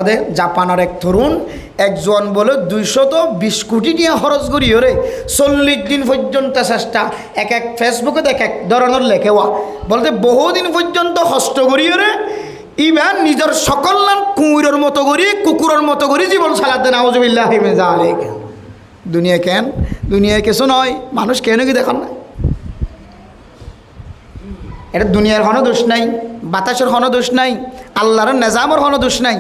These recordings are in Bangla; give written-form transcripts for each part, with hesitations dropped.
জাপানের এক তরুণ একজন বলে 220 কোটি নিয়ে খরচ করি ওরে 40 দিন পর্যন্ত চেষ্টা এক ফেসবুকে এক এক ধরনের লেখেওয়া বলতে বহুদিন পর্যন্ত কষ্ট করি ওরে ইভেন নিজের সকল নাম কুকুরের মতো করি জীবন চালাতে নাউজুবিল্লাহি মিন যালিক। দুনিয়া কিছু নয়, মানুষ কেন কি দেখান না, এটা দুনিয়ার কোনো দোষ নাই, বাতাসের কোনো দোষ নাই, আল্লাহর নিজামের কোনো দোষ নাই,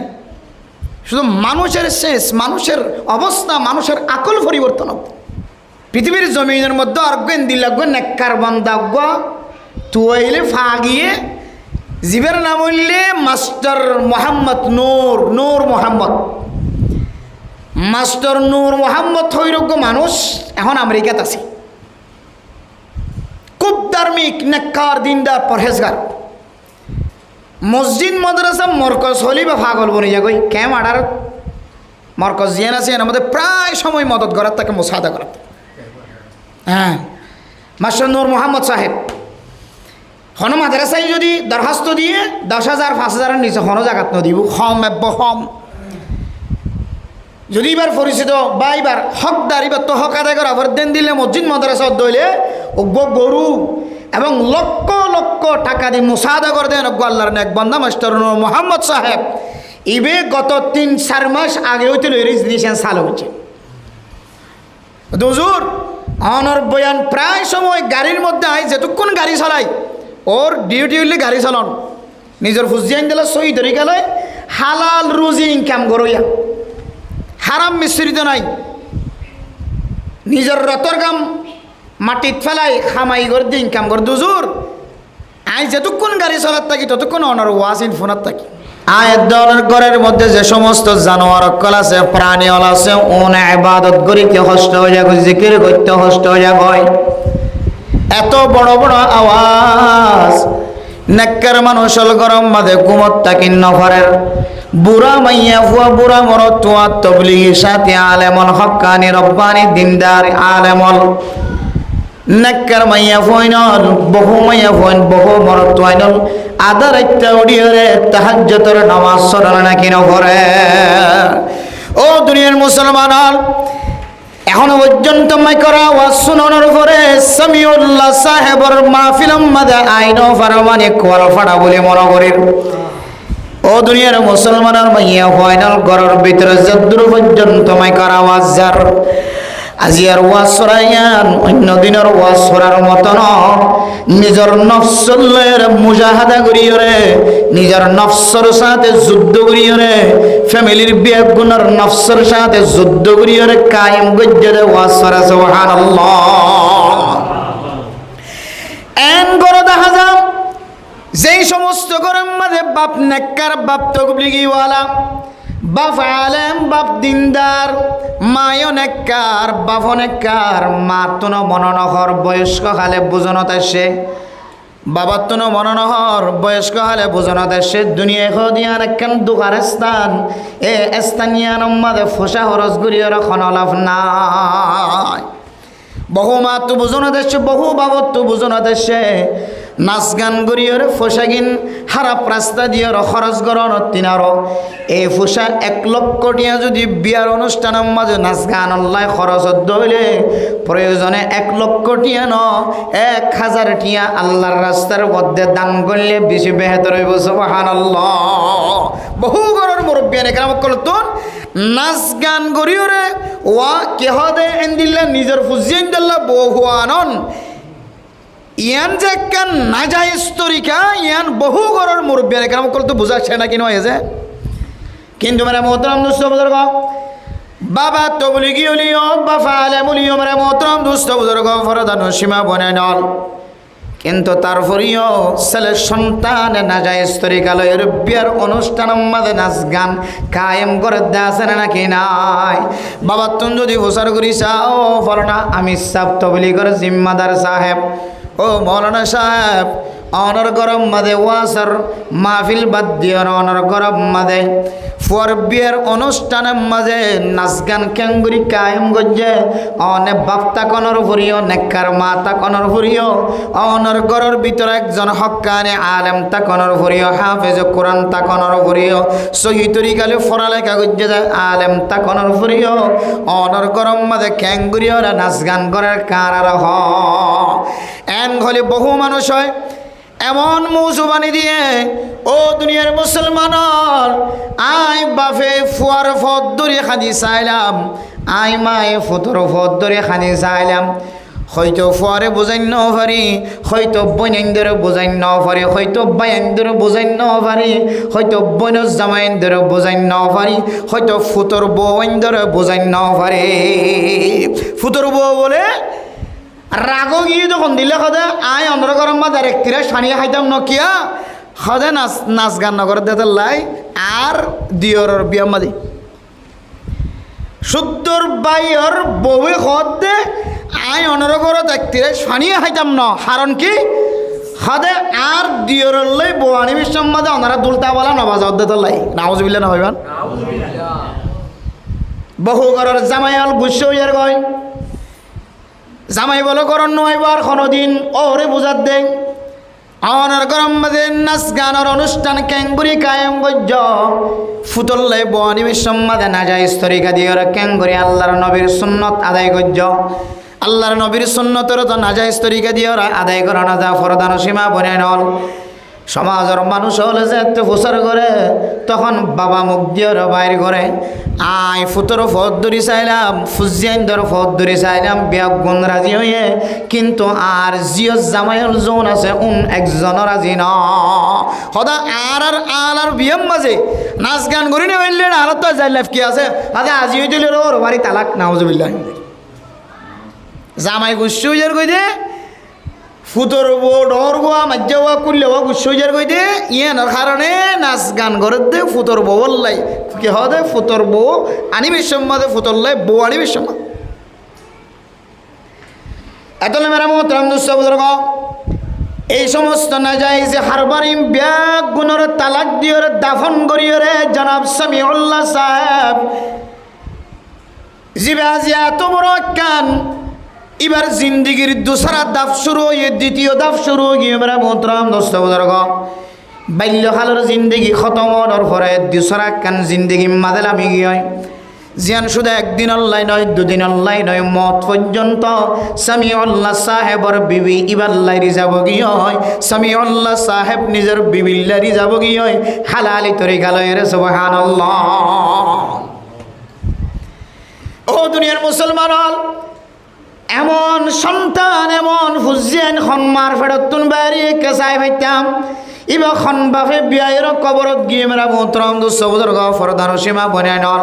শুধু মানুষের শেষ, মানুষের অবস্থা, মানুষের আকল পরিবর্তন। পৃথিবীর জমিনের মধ্যে অর্গেন দিলাগ নেককার বান্দাগ তুয়াইলে ফা গিয়ে জীবের নাম হইলে মাস্টার মোহাম্মদ নূর মোহাম্মদ, মাস্টার নূর মোহাম্মদ হৈরজ্ঞ মানুষ এখন আমেরিকাত আছে, খুব ধার্মিক, নেককার, দিনদার, পরহেজগার। মসজিদ মাদ্রাসা মরকজ হলি বা পাগল বনি যাগই ক্যাম আডার মরকজ জিয়ান আছে এর মধ্যে প্রায় সময় মদত করার তাকে মোসাদা করার। হ্যাঁ, মাস্টার নূর মোহাম্মদ সাহেব হন মাদ্রাসায় যদি দরখাস্ত দিয়ে 10,000 5,000 নিচে হন জাগাত নদীব হম যদি এবার পরিচিত বা এবার হকদার এবার তো হক আদায় করা দেন দিলে মসজিদ মাদ্রাসা দইলে গরু এবং লক্ষ লক্ষ টাকা দিয়ে মুসাদা করে দেন আল্লাহর নেক বান্দা মাস্টার নূর মোহাম্মদ সাহেব। ইবে গত 3-4 মাস আগে হইতে রেজিস্ট্রেশন চালু হচ্ছে। হুজুর অনর বয়ান প্রায় সময় গাড়ির মধ্যে আই যেটুকুন গাড়ি চালাই ওর ডিউটি হইলে গাড়ি চালন নিজের ফুজিয়ান দিলে সই ধরে গেলে হালাল রুজি ইনকাম করইয়া, হারাম মিশ্রিত নাই, নিজের রতর কাম মাটিত ফেলাই খামাই করে দিয়ে ইনকাম করে। দুজুর আই যেটুকুন গাড়ি চলার থাকি ততক্ষণ অনার ওয়াজিন ফোনার থাকি। আয়ের দলের ঘরের মধ্যে যে সমস্ত জানোয়ার অকল আছে, প্রাণী অল আছে, ওন ইবাদত করিতে কষ্ট হয়ে যায়, জিকির করতে কষ্ট হয়ে যায়। এত বড় বড় আওয়াজ নেককার মানুষের গরম মাঝে ঘুমত থাকি নফরের বুড়া মাইয়া ফুয়া বুড়া মরত তোয়া তবলিগি সাথে আলেমল হক্কানি রব্বানি দিনদার আলেমল নেককার মাইয়া ফুইনল বহু মাইয়া ফুইন বহু মরত তোয়াইনল আদার একটা উড়িয়ে তাহাজ্জুদের নামাজ পড়ে নাকি নফরে। ও দুনিয়ার মুসলমান এখনো পর্যন্ত মাইকরা ওয়াজ শুনানোর পরে সামিউল্লাহ সাহেবের মাহফিলের মাঝে আইন ফারমানি কোয়াল ফাড়া বলে মনে করি। ও দুনিয়ার মুসলমানের মাইয়া ফাইনাল ঘরের ভিতরে যদ্দূর পর্যন্ত মাইকরা আওয়াজ যার আজিয়ার ওয়াজ সরাইয়ান অন্য দিনের ওয়াজ সরার মতন নিজের নফসের মুজাহাদা করিও রে, নিজের নফসের সাথে যুদ্ধ করিও রে, ফ্যামিলির বেগুনার নফসের সাথে যুদ্ধ করিও রে, কায়েম গজ্জে ওয়াজ সরা। সুবহানাল্লাহ। এন গরো দেখা যাও যেই সমস্ত গরম মাঝে বাপ নেককার, বাপ তকলিগিওয়ালা, বাপ আলেম, বাপ দিনদার, মায়ও নেককার, বাপ নেককার, মাতুন মননহর বয়স্ক হালে বুঝনত আসে, বাবার তুন মননহর বয়স্ক হালে বুঝনত আসে। দুনিয়া দিয়ার একখান দুকার স্থান, এ স্থানীয় মাঝে ফোসা হরস গুড়িয়ে রাখন লাভ নাই। বহু মাতু বুঝনত আসে, বহু বাবত তু বুঝনত আসে, নাচ গান গরিয়র ফোসাগিন হারাপ রাস্তা দিয়ে খরচ গরণ তিনার এই ফোসা 1 লক্ষ টিয়া যদি বিয়ার অনুষ্ঠানের মাঝে নাচ গান আল্লাহ খরচ হইলে প্রয়োজনে 1 লক্ষ টিয়া 1,000 টিয়া আল্লাহর রাস্তার মধ্যে দান করলে বেশি বেহতর হইব। সুবহানাল্লাহ। বহু গরর মুরব্বিয়ান একরাম কলতুন নাচ গান গরিয়রে ওয়া কেহ দে এন্দিল্লা নিজের ফুজিয়েন দিল্লা বহু আনন ইয়ান যে কান নাজাইজ তরিকা ইয়ান বহু গরর মুরব্বিয়ান কেন করতে বুঝাচ্ছে না কিনো হয়েছে। কিন্তু মেরে মোহতরম দুস্থ বুজুর্গ, বাবা তবলিগি হলিও বাবা আলেম হলিও মেরে মোহতরম দুস্থ বুজুর্গ ফরদান সীমা বনে নল, কিন্তু তারপরেও ছেলে সন্তান নাজাইজ তরিকা লয়ের বিয়ার অনুষ্ঠানের মাঝে নাচ গান কায়েম করে দেছে নাকি নাই। বাবা তুমি যদি প্রচার করি চাও ফলনা আমি সাব তবলিগর জিম্মাদার সাহেব, ও মৌলানা সাহেব, অনর গরম মাদে ওয়াসার মাহফিল বাদ দিয়ে অনর গরম মাদে ফর বিয়ের অনুষ্ঠানের মাঝে নাচ গান কেঙ্গুরি কায়েম গজ্জে অনে বাপ্তা কনর ফুরিও নেককার মাতা কনর ফুরিও অনর গরর ভিতরে একজন হক্কানে আলেম তা কনর ফুরিও হাফেজ কোরআন তা কনর ফুরিও সহি তরিকালে ফরালেখা গজ্জে যায় আলেম তা কনর ফুরিও অনর গরম মাঝে কেঙ্গুরি ওরা নাচ গান করার কারার হ এন হলে বহু মানুষ হয় এমন মৌজুবানি দিয়ে ও দুনিয়ার মুসলমানর আই বাফে ফুয়ার ফদ ধরে খানি চাইলাম আই মায়ে ফুতর ফদ ধরে খানি চাইলাম হয়তো ফুয়ারে বোঝাই ন পারি হয়তো বৈনেন্দরে বোঝাই ন পারি হয়তো বাইন্দরে বোঝাই ন পারি হয়তো বৈন জামাইন্দরে বোঝাই ন পারি হয়তো ফুতর বৌন্দরে বোঝাই ন পারে ফুতর বউ বলে রাগ গিয়ে যখন দিলে সদে আই অন্ধ্র গরম বা একটিরে সানিয়ে খাইতাম নকিয়া সদে নাচ গান নগর দেতে লাই আর দিয়রের বিয়া মাদি শুদ্ধর বাইর বউে খদ দে আই অন্ধ্র গরত একটিরে সানিয়ে খাইতাম ন কারণ কি সদে আর দিয়রের লাই বৌয়ানি বিশ্ব মাদে অন্ধ্রা দুলতা বলা নবাজ দেতে লাই নাউজ বিলে না ভাইবান বহু ঘরের জামাইয়াল গুচ্ছ হইয়ার গয় জামাই বলো করণ নয়বার কোনোদিন ওরে বুঝাত দেয় আমার গরম মাঝে নাচ গানের অনুষ্ঠান ক্যাঙ্গুরি কায়েম গজ্জ ফুতল্লাই বনি বিশ্বমাদে না যায় স্তরিকা দিয়ে ওরা ক্যাঙ্গুরি আল্লাহর নবীর সুন্নত আদায় গজ্জ আল্লাহর নবীর সুন্নতের তো না যায় স্তরিকা দিয়ে ওরা আদায় করা না যা ফরদান সীমা বনে নল সমাজের মানুষ হলে যে একটু প্রচার করে তখন বাবা মুখ দিয়ে বাইর করে আই ফুতর ফদ ধরি চাইলাম ফুজিয়ান ধর ফদ ধরি চাইলাম বিয়া গুণ রাজি হয়ে কিন্তু আর জিও জামাইল জোন আছে একজনের রাজি ন সদা আর বিয়াম মাঝে নাচ গান করি না হইলে আর তো যাই লাইফ কি আছে আজ আজি হয়ে দিলে ওর বাড়ি তালাক নাউজুবিল্লাহ জামাই গুচ্ছ হইয়ার কই দে ফুতর বউ ডর গোয়া মাজ্জা গোয়া করলে ও গুচ্ছ হইয়ার কই দে ইয়ানোর কারণে নাচ গান করে দে ফুতর বউ লাই কি হদে ফুতর বউ আনি বিশ্বমাদে ফুতর লাই বউ আনি বিশ্বমাদ এতলে মেরা মোহতরম দুঃস্থ বুজুর্গ এই সমস্ত না যায় যে হারবারিম ব্যাগ গুণর তালাক দিয়ে দাফন করিয়ে রে জনাব সামিউল্লাহ সাহেব জিবে আজি এত বড় কান এবার জিন্দগির দুসরা দাফ শুরু হয়ে দ্বিতীয় দাফ শুরু হয়ে মেরা মোহতরম দুঃস্থ বুজুর্গ বাল্যকালের জিন্দগি খতম হওয়ার পরে দুসরা কান জিন্দগি মাদেলামি গিয়ে জিয়ান শুধু একদিন অল্লাই নয় দুদিন অল্লাই নয় মত পর্যন্ত সামিউল্লাহ সাহেবর বিবি ইবাল্লাইরি যাব গিয়ে হয় সামিউল্লাহ সাহেব নিজের বিবিল্লারি যাব গিয়ে হয় হালালি তরিকা লয় রে সুবহানাল্লাহ ও দুনিয়ার মুসলমান এমন সন্তান এমন ফুজিয়ান খনমার ফেরতুন বাইরে কেসাই পাইতাম ইবা খন বাপে বিয়ের কবরত গিয়ে মেরা মোহতরম দুঃস্থ বুজুর্গ ফরদান সীমা বনায় নল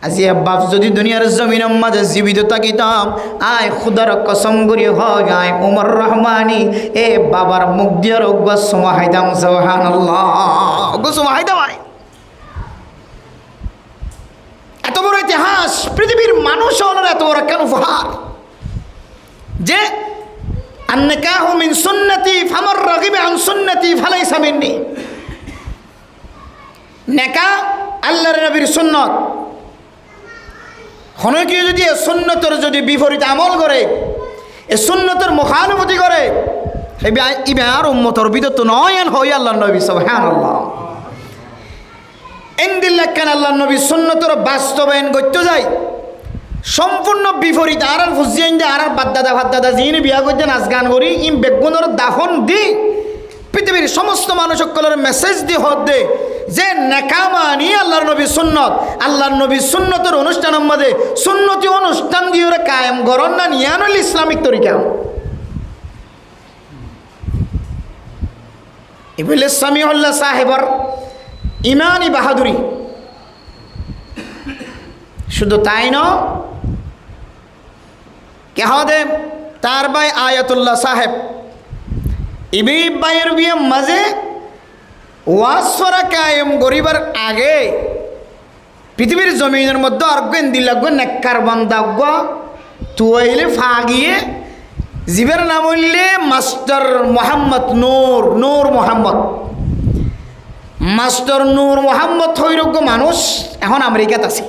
আজি বাপ যদি দুনিয়ার জমিনের মাঝে জীবিত থাকিতাম আয় খুদার কসম করি হয় আয় উমর রহমানি এ বাবার মুখ দিয়ে রোগ সুমাহাইতাম সুবহানাল্লাহ সুমাহাইতাম আয় এত বড় ইতিহাস পৃথিবীর মানুষ হল এত বড় কেন উপহার যে আন্নিকাহু মিন সুন্নতি ফামার রাগিবা আন সুন্নতি ফালাইসা মিন্নি নেকা আল্লাহর নবীর সুন্নত হনকে যদি সুন্নতের যদি বিপরীত আমল করে এ সুন্নতের মুখানুভূতি করে ইবে আর উম্মতর বিদত তো নয়ন হই আল্লাহর নবী সুবহানাল্লাহ ইনদিল্লাহ কান আল্লাহর নবী সুন্নতের বাস্তবায়ন করতে যায় সম্পূর্ণ বিপরীত আর ফুজিয়ান দে আর বাদ্দাদা যিনি বিয়া করতে নাচ গান করি ইম বেগুনের দাফন দি পৃথিবীর সমস্ত মানুষ সকলের মেসেজ দি হদ দে যে নেকামানি আল্লাহর নবী সুন্নত আল্লাহর নবী সুন্নতের অনুষ্ঠানের মধ্যে সুন্নতি অনুষ্ঠান দিয়ে ওরা কায়েম গরন না নিয়ানুল ইসলামিক তরিকা ইবলে সামিউল্লাহ সাহেবর ইমানি বাহাদুরি শুধু তাই ন কে হদে তার ভাই আয়াতুল্লাহ সাহেব ইবি ভাইয়ের বিয়ে মাঝে ওয়াসরা কায়েম গরিবার আগে পৃথিবীর জমিনের মধ্যে অর্গেন দিলাগ নেককার বান্দাগ তুইলে ফাগিয়ে জীবের নাম হইলে মাস্টার মোহাম্মদ নূর মোহাম্মদ। মাস্টার নূর মোহাম্মদ হৈরজ্ঞ মানুষ এখন আমেরিকাত আছে,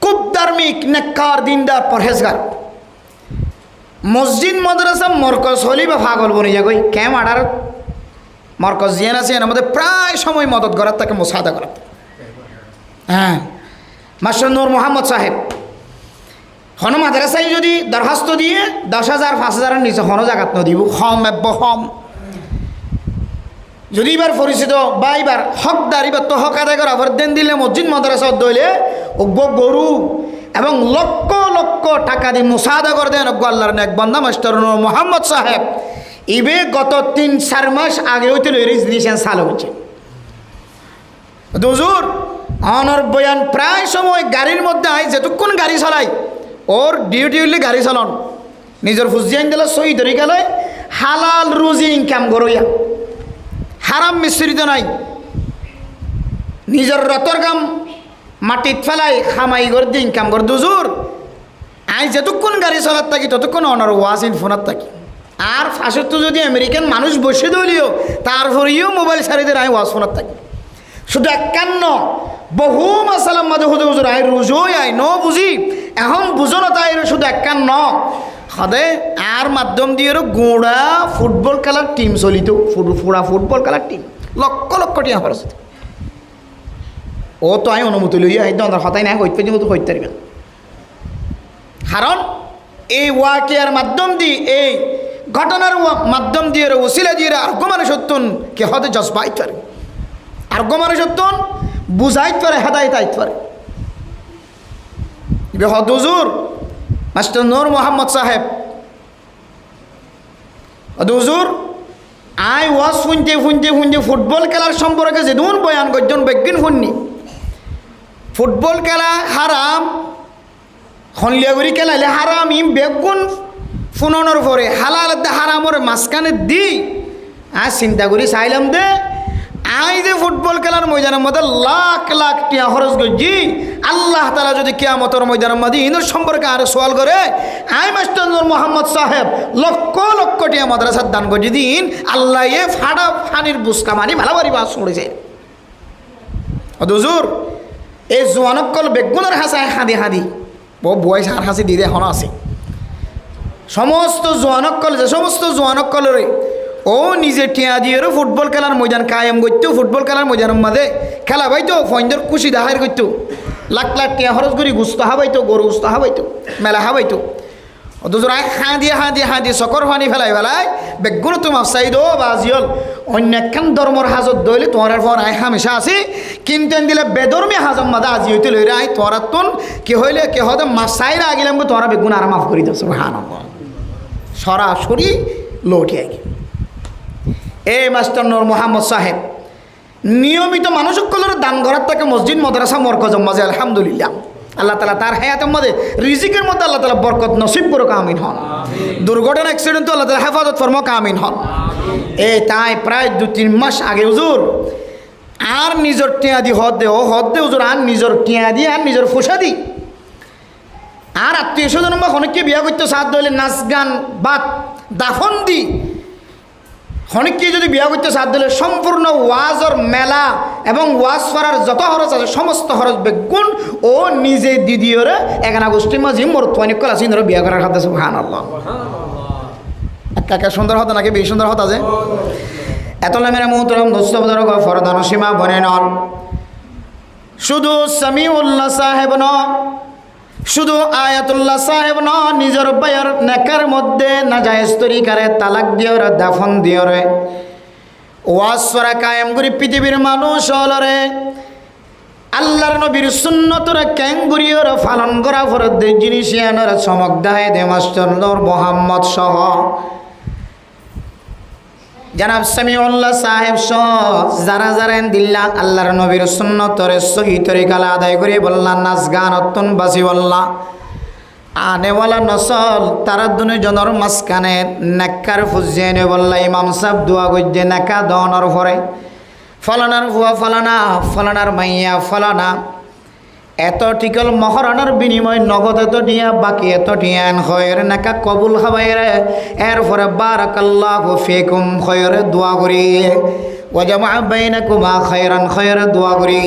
খুব ধার্মিক, নেককার, দিনদার, পরহেজগার। মসজিদ মাদ্রাসা মরকজ হলি বা পাগল বনে যাগই ক্যাম আডার মরকজ জিয়ান আছে এর মধ্যে প্রায় সময় মদত করার তাকে মোসাদা করার। হ্যাঁ, মাস্টার নূর মোহাম্মদ সাহেব হন মাদ্রাসায় যদি দরখাস্ত দিয়ে 10,000 5,000 নিচে হন জাগাত নদিব হম হম যদি এবার পরিচিত বা এবার হকদার এবার তো হক আদায় করা দেন দিলে মসজিদ মাদ্রাসা দইলে অজ্ঞ গরু এবং লক্ষ লক্ষ টাকা দিয়ে মুসাদা করে দেন অজ্ঞ আল্লাহর নেক বান্দা মাস্টার নূর মোহাম্মদ সাহেব। ইবে গত 3-4 মাস আগে হইতে রেজিস্ট্রেশন চালু হচ্ছে। হুজুর অনর বয়ান প্রায় সময় গাড়ির মধ্যে আই যেতক্ষণ গাড়ি চালাই ওর ডিউটি হইলে গাড়ি চালান, নিজের ফুজিয়ান দিলে সই ধরে গেলে হালাল রুজি ইনকাম করইয়া, হারাম মিশ্রিত নাই, নিজের রতর কাম মাটিত ফেলাই খামাই করে দিয়ে ইনকাম করে। হুজুর আই যেতক্ষণ গাড়ি চালাত থাকি ততক্ষণ অনার ওয়াজিন ফোনাত থাকি। আর ফাঁসের তো যদি আমেরিকান মানুষ বসে দিলিও তারপরেও মোবাইল ছাড়িয়ে দিয়ে আই ওয়াজ ফোনাত থাকি। শুধু একান্ন বহু মাসালাম মাঝে হুজুর হুজুর আই রুজোই আই ন বুঝি এখন বুঝো না তাই শুধু একান্ন সদে আর মাধ্যম দিয়ে গোড়া ফুটবল খেলার টিম চলিত ফুড়া ফুটবল খেলার টিম লক্ষ লক্ষ টিয়া খরচ ও তো আই অনুমতি লইয়া এই দর হতাই নাই হইতে কিন্তু হইতে পারবেন। কারণ এই ওয়াকিয়ার মাধ্যম দিয়ে এই ঘটনার মাধ্যম দিয়ে ওসিলা দিয়ে আর্গ মানুষ সত্যন কে হতে জজবাইতে পারে, আর্গ মানুষ সত্যন বুঝাইতে পারে, হেদায়ত আইতে পারে। হদ হুজুর মাস্টার নূর মোহাম্মদ সাহেব হুজুর আই ওয়াজ শুনতে শুনতে শুনতে ফুটবল খেলার সম্পর্কে যেদিন বয়ান করছেন বেগিন শুননি। ফুটবল খেলা হারাম, হনলিয়াগুড়ি খেলাইলে হারাম, ইম বেগুন ফুননের পরে হালাল হারামর মাঝখানে দি আর চিন্তা করি চাইলাম দে আই যে ফুটবল খেলার ময়দানের মধ্যে লাখ লাখ টিয়া খরচ করছি, আল্লাহ তালা যদি কিয়ামতের ময়দানের মধ্যে ইনোর সম্পর্কে আরো সওয়াল করে আই মাস্টার নূর মোহাম্মদ সাহেব লক্ষ লক্ষ টিয়া মাদ্রাসার দান করছি দিন আল্লাহ এ ফাটা ফানির বুসকা মানি ভালাবারি বাস করেছে। হুজুর এই জোয়ানকল বেগুনের হাসায় হাঁদি হাঁদি বহু বয়স আর হাসি দিদি এখন আছে সমস্ত জোয়ানকল যে সমস্ত জোয়ানকলরে ও নিজে টিয়া দিয়ে ফুটবল খেলার ময়দান কায়েম করতো, ফুটবল খেলার ময়দানের মাঝে খেলা পাইতো, ফইন্দর খুশি দাহার করতো, লাখ লাখ টিয়া খরচ করি গুস্ত হাবাইতো, গরু গুস্ত হাবাইতো, মেলা হাবাইতো। অথচ আয় হাঁদিয়ে চকর পানি ফেলাই বেগুন তো মাফসাই দো বাজিল অন্য একখান ধর্মর হাজত দইলে তোমার পর আয় হামেশা আছে, কিন্তু দিলে বেদর্মী হাজম মাদা আজি হইতে লইরে আয় তোরা তোন কি হইলে কে হতে মাফসাইরা আগিলাম তোরা বেগুন আর মাফ করি দিস হান সরাসরি লৌটি আগে। এ মাস্টার নূর মোহাম্মদ সাহেব নিয়মিত মানুষ সকলের দান ঘরার থেকে মসজিদ মাদ্রাসা মরকজ মাঝে আলহামদুলিল্লাহ আল্লাহ তালা তার হায়াতের মধ্যে রিজিকের মধ্যে আল্লাহ তালা বরকত নসিব করুক আমিন হন। দুর্ঘটনা অ্যাক্সিডেন্ট আল্লাহ তালা হেফাজত ফরমক আমিন হন। তাই প্রায় 2-3 মাস আগে হুজুর আর নিজের টিয়া দি হদ দে হুজুর আর নিজের টিয়া দি আর নিজের ফুসা দি আর আত্মীয় স্বজন বা অনেককে বিয়া করতে সাথ ধরলে নাচ গান বাদ দাফন দি অনেককে যদি বিয়া করতে সাথ দিলে সম্পূর্ণ ওয়াজর মেলা এবং ওয়াজ করার যত খরচ আছে সমস্ত খরচ বেগুন ও নিজে দিদিওরে এখানা গোষ্ঠীর মাঝে মোর অনেক কল আছে বিয়া করার হাতে সুবহানাল্লাহ। কাকা সুন্দর হতো নাকি বেশি সুন্দর হতো আছে এত মেরা মোহতরম দোস্ত বুজুর্গ ফরদান সীমা বনে নন শুধু সামিউল্লাহ সাহেব ন শুধু আয়াতুল্লাহ সাহেব ন নিজের বায়ের নেকার মধ্যে নাজায়েজ তরিকারে তালাক দিয়রে দাফন দিয়রে ওয়াজ করা কায়েম করি পৃথিবীর মানুষ হলরে আল্লাহর নবীর সুন্নতরে ক্যাঙ্গুরিয়র পালন করা ফরদ জিনিস আনর চমক দেয় দে মাস্টার নূর মোহাম্মদ সহ জনাব সামিউল্লাহ সাহেব সহ যারা যারা দিল্লা আল্লাহর নবীর সুন্নতরে সহি তরিকালা আদায় করে বললাম নাচ গান অত্যন বাসি বললা আনেওয়ালা নসল তারা দুজনের মাঝখানে নেককার ফুজিয়ে নে বললা ইমাম সাহেব দোয়া গজ্জে নেকা দনের পরে ফলানার ভুয়া ফলানা ফলানার মাইয়া ফলানা এত টিকল মহারণার বিনিময় নগদ এত টিয়া বাকি এত টিয়ান খয়ের নাকা কবুল খাবাইরে এরপরে বারাকাল্লাহু ফিকুম খয়ের দোয়া করি ওয়াজামা বাইনাকুমা খায়রান খয়ের দোয়া করি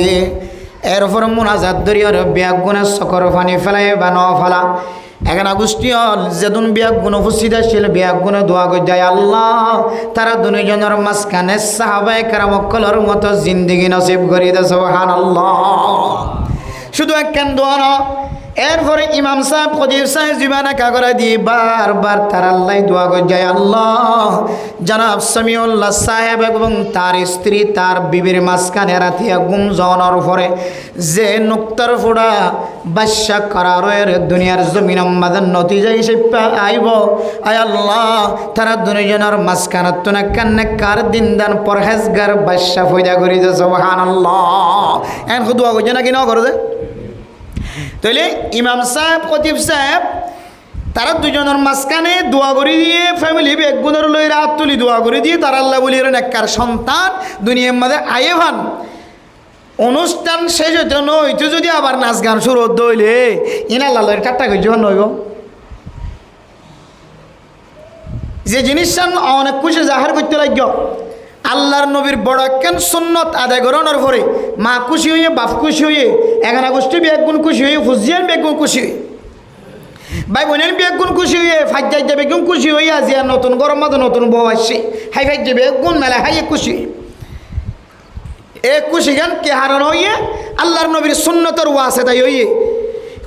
এরপরে মুনাজাত দরিয়ার ব্যাগ গুণে সকর পানি ফেলাই বানো ফেলা এখানে গোষ্ঠী হল যেদিন বিয়াক গুণ উপস্থিত আসছিল বিয়াক গুণে দোয়া করে যায় আল্লাহ তারা দুজনের মাঝখানে সাহাবায়ে কেরামকলের মতো জিন্দিগি নসিব করে দে সুবহানাল্লাহ। শুধু একখান দোয়া না, এরপরে ইমাম সাহেব খতিব সাহেব জীবনে কাগরা দিয়ে বারবার তার আল্লাহ দোয়া করে যায় আল্লাহ জনাব সামিউল্লাহ সাহেব এবং তার স্ত্রী তার বিবির মাঝখানে রাতিয়া গুম জনের পরে যে নুক্তার ফোড়া বাদশা করারের দুনিয়ার জমিন আমাদের নতিজা হিসেবে আইব আয় আল্লাহ তারা দুজনের মাঝখানে তো না কান্নে কার দিন দান পরহেজগার বাদশা ফয়দা করি দে সুবহানাল্লাহ। এন দোয়া করছে নাকি না করে দে তাইলে ইমাম সাহেব খতিব সাহেব তারা দুজনের মাঝখানে দোয়া করে দিয়ে ফ্যামিলি বেগুনের লই রাত তুলি দোয়া করে দিয়ে তারা আল্লাহ বলি নেককার সন্তান দুনিয়ার মধ্যে আয়ে ভান অনুষ্ঠান শেষ হইতে নইতো যদি আবার নাচ গান শুরু হইলে ইনা আল্লাহ ঠাট্টা করছে নইব যে জিনিসটা অনেক খুশি জাহার করতে লাগ আল্লাহর নবীর বড় একখান সুন্নত আদায় করানোর পরে মা খুশি হইয়ে বাপ খুশি হইয়ে এখানে গোষ্ঠী বেগুন খুশি হয়ে ফুজিয়ান বেগুন খুশি হয়ে ভাই বোনের বেগুন খুশি হয়ে ফাজ্জাইজা বেগুন খুশি হইয়া যে নতুন গরম মাঝে নতুন বউ আসছে হাই ফাজ্জা বেগুন মেলা হাইয়ে খুশি এ খুশি গান কে হারানো হইয়ে আল্লাহর নবীর সুন্নতর ওয়াসে তাই হইয়ে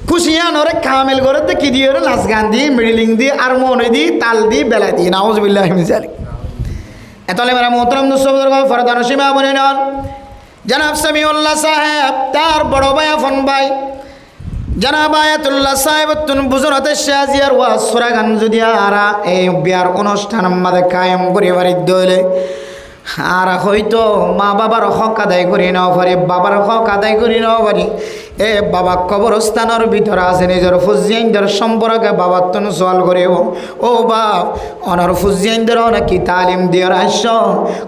খুশিয়ান ওরে কামেল করে কি দিয়ে ওরে নাচ গান দিয়ে মিডিলিং দিয়ে আর মনে দিয়ে তাল দিয়ে বেলা দিয়ে নাউজুবিল্লাহ মিন যালিক। এতলে মেরা মোহতরম দুসবদর ফরদান সীমা বনে নন জনাব সামিউল্লাহ সাহেব তার বড় ভাই আফন ভাই জনাব আয়াতুল্লাহ সাহেব তুন বুজুরতে শাজিয়ার ওয়াজ সূরা গান যদি আরা এই বিয়ার অনুষ্ঠান আমাদের কায়েম করে বাড়ি দইলে আর হয়তো মা বাবার হক আদায় করি নাও পারি বাবার হক আদায় করি নাও পারি এ বাবা কবরস্থানের ভিতরে আছে নিজের ফুজিয়াইনদের সম্পর্কে বাবার তন সওয়াল করে ও বাপ অনার ফুজিয়াইনদের নাকি তালিম দিয়ে আসছ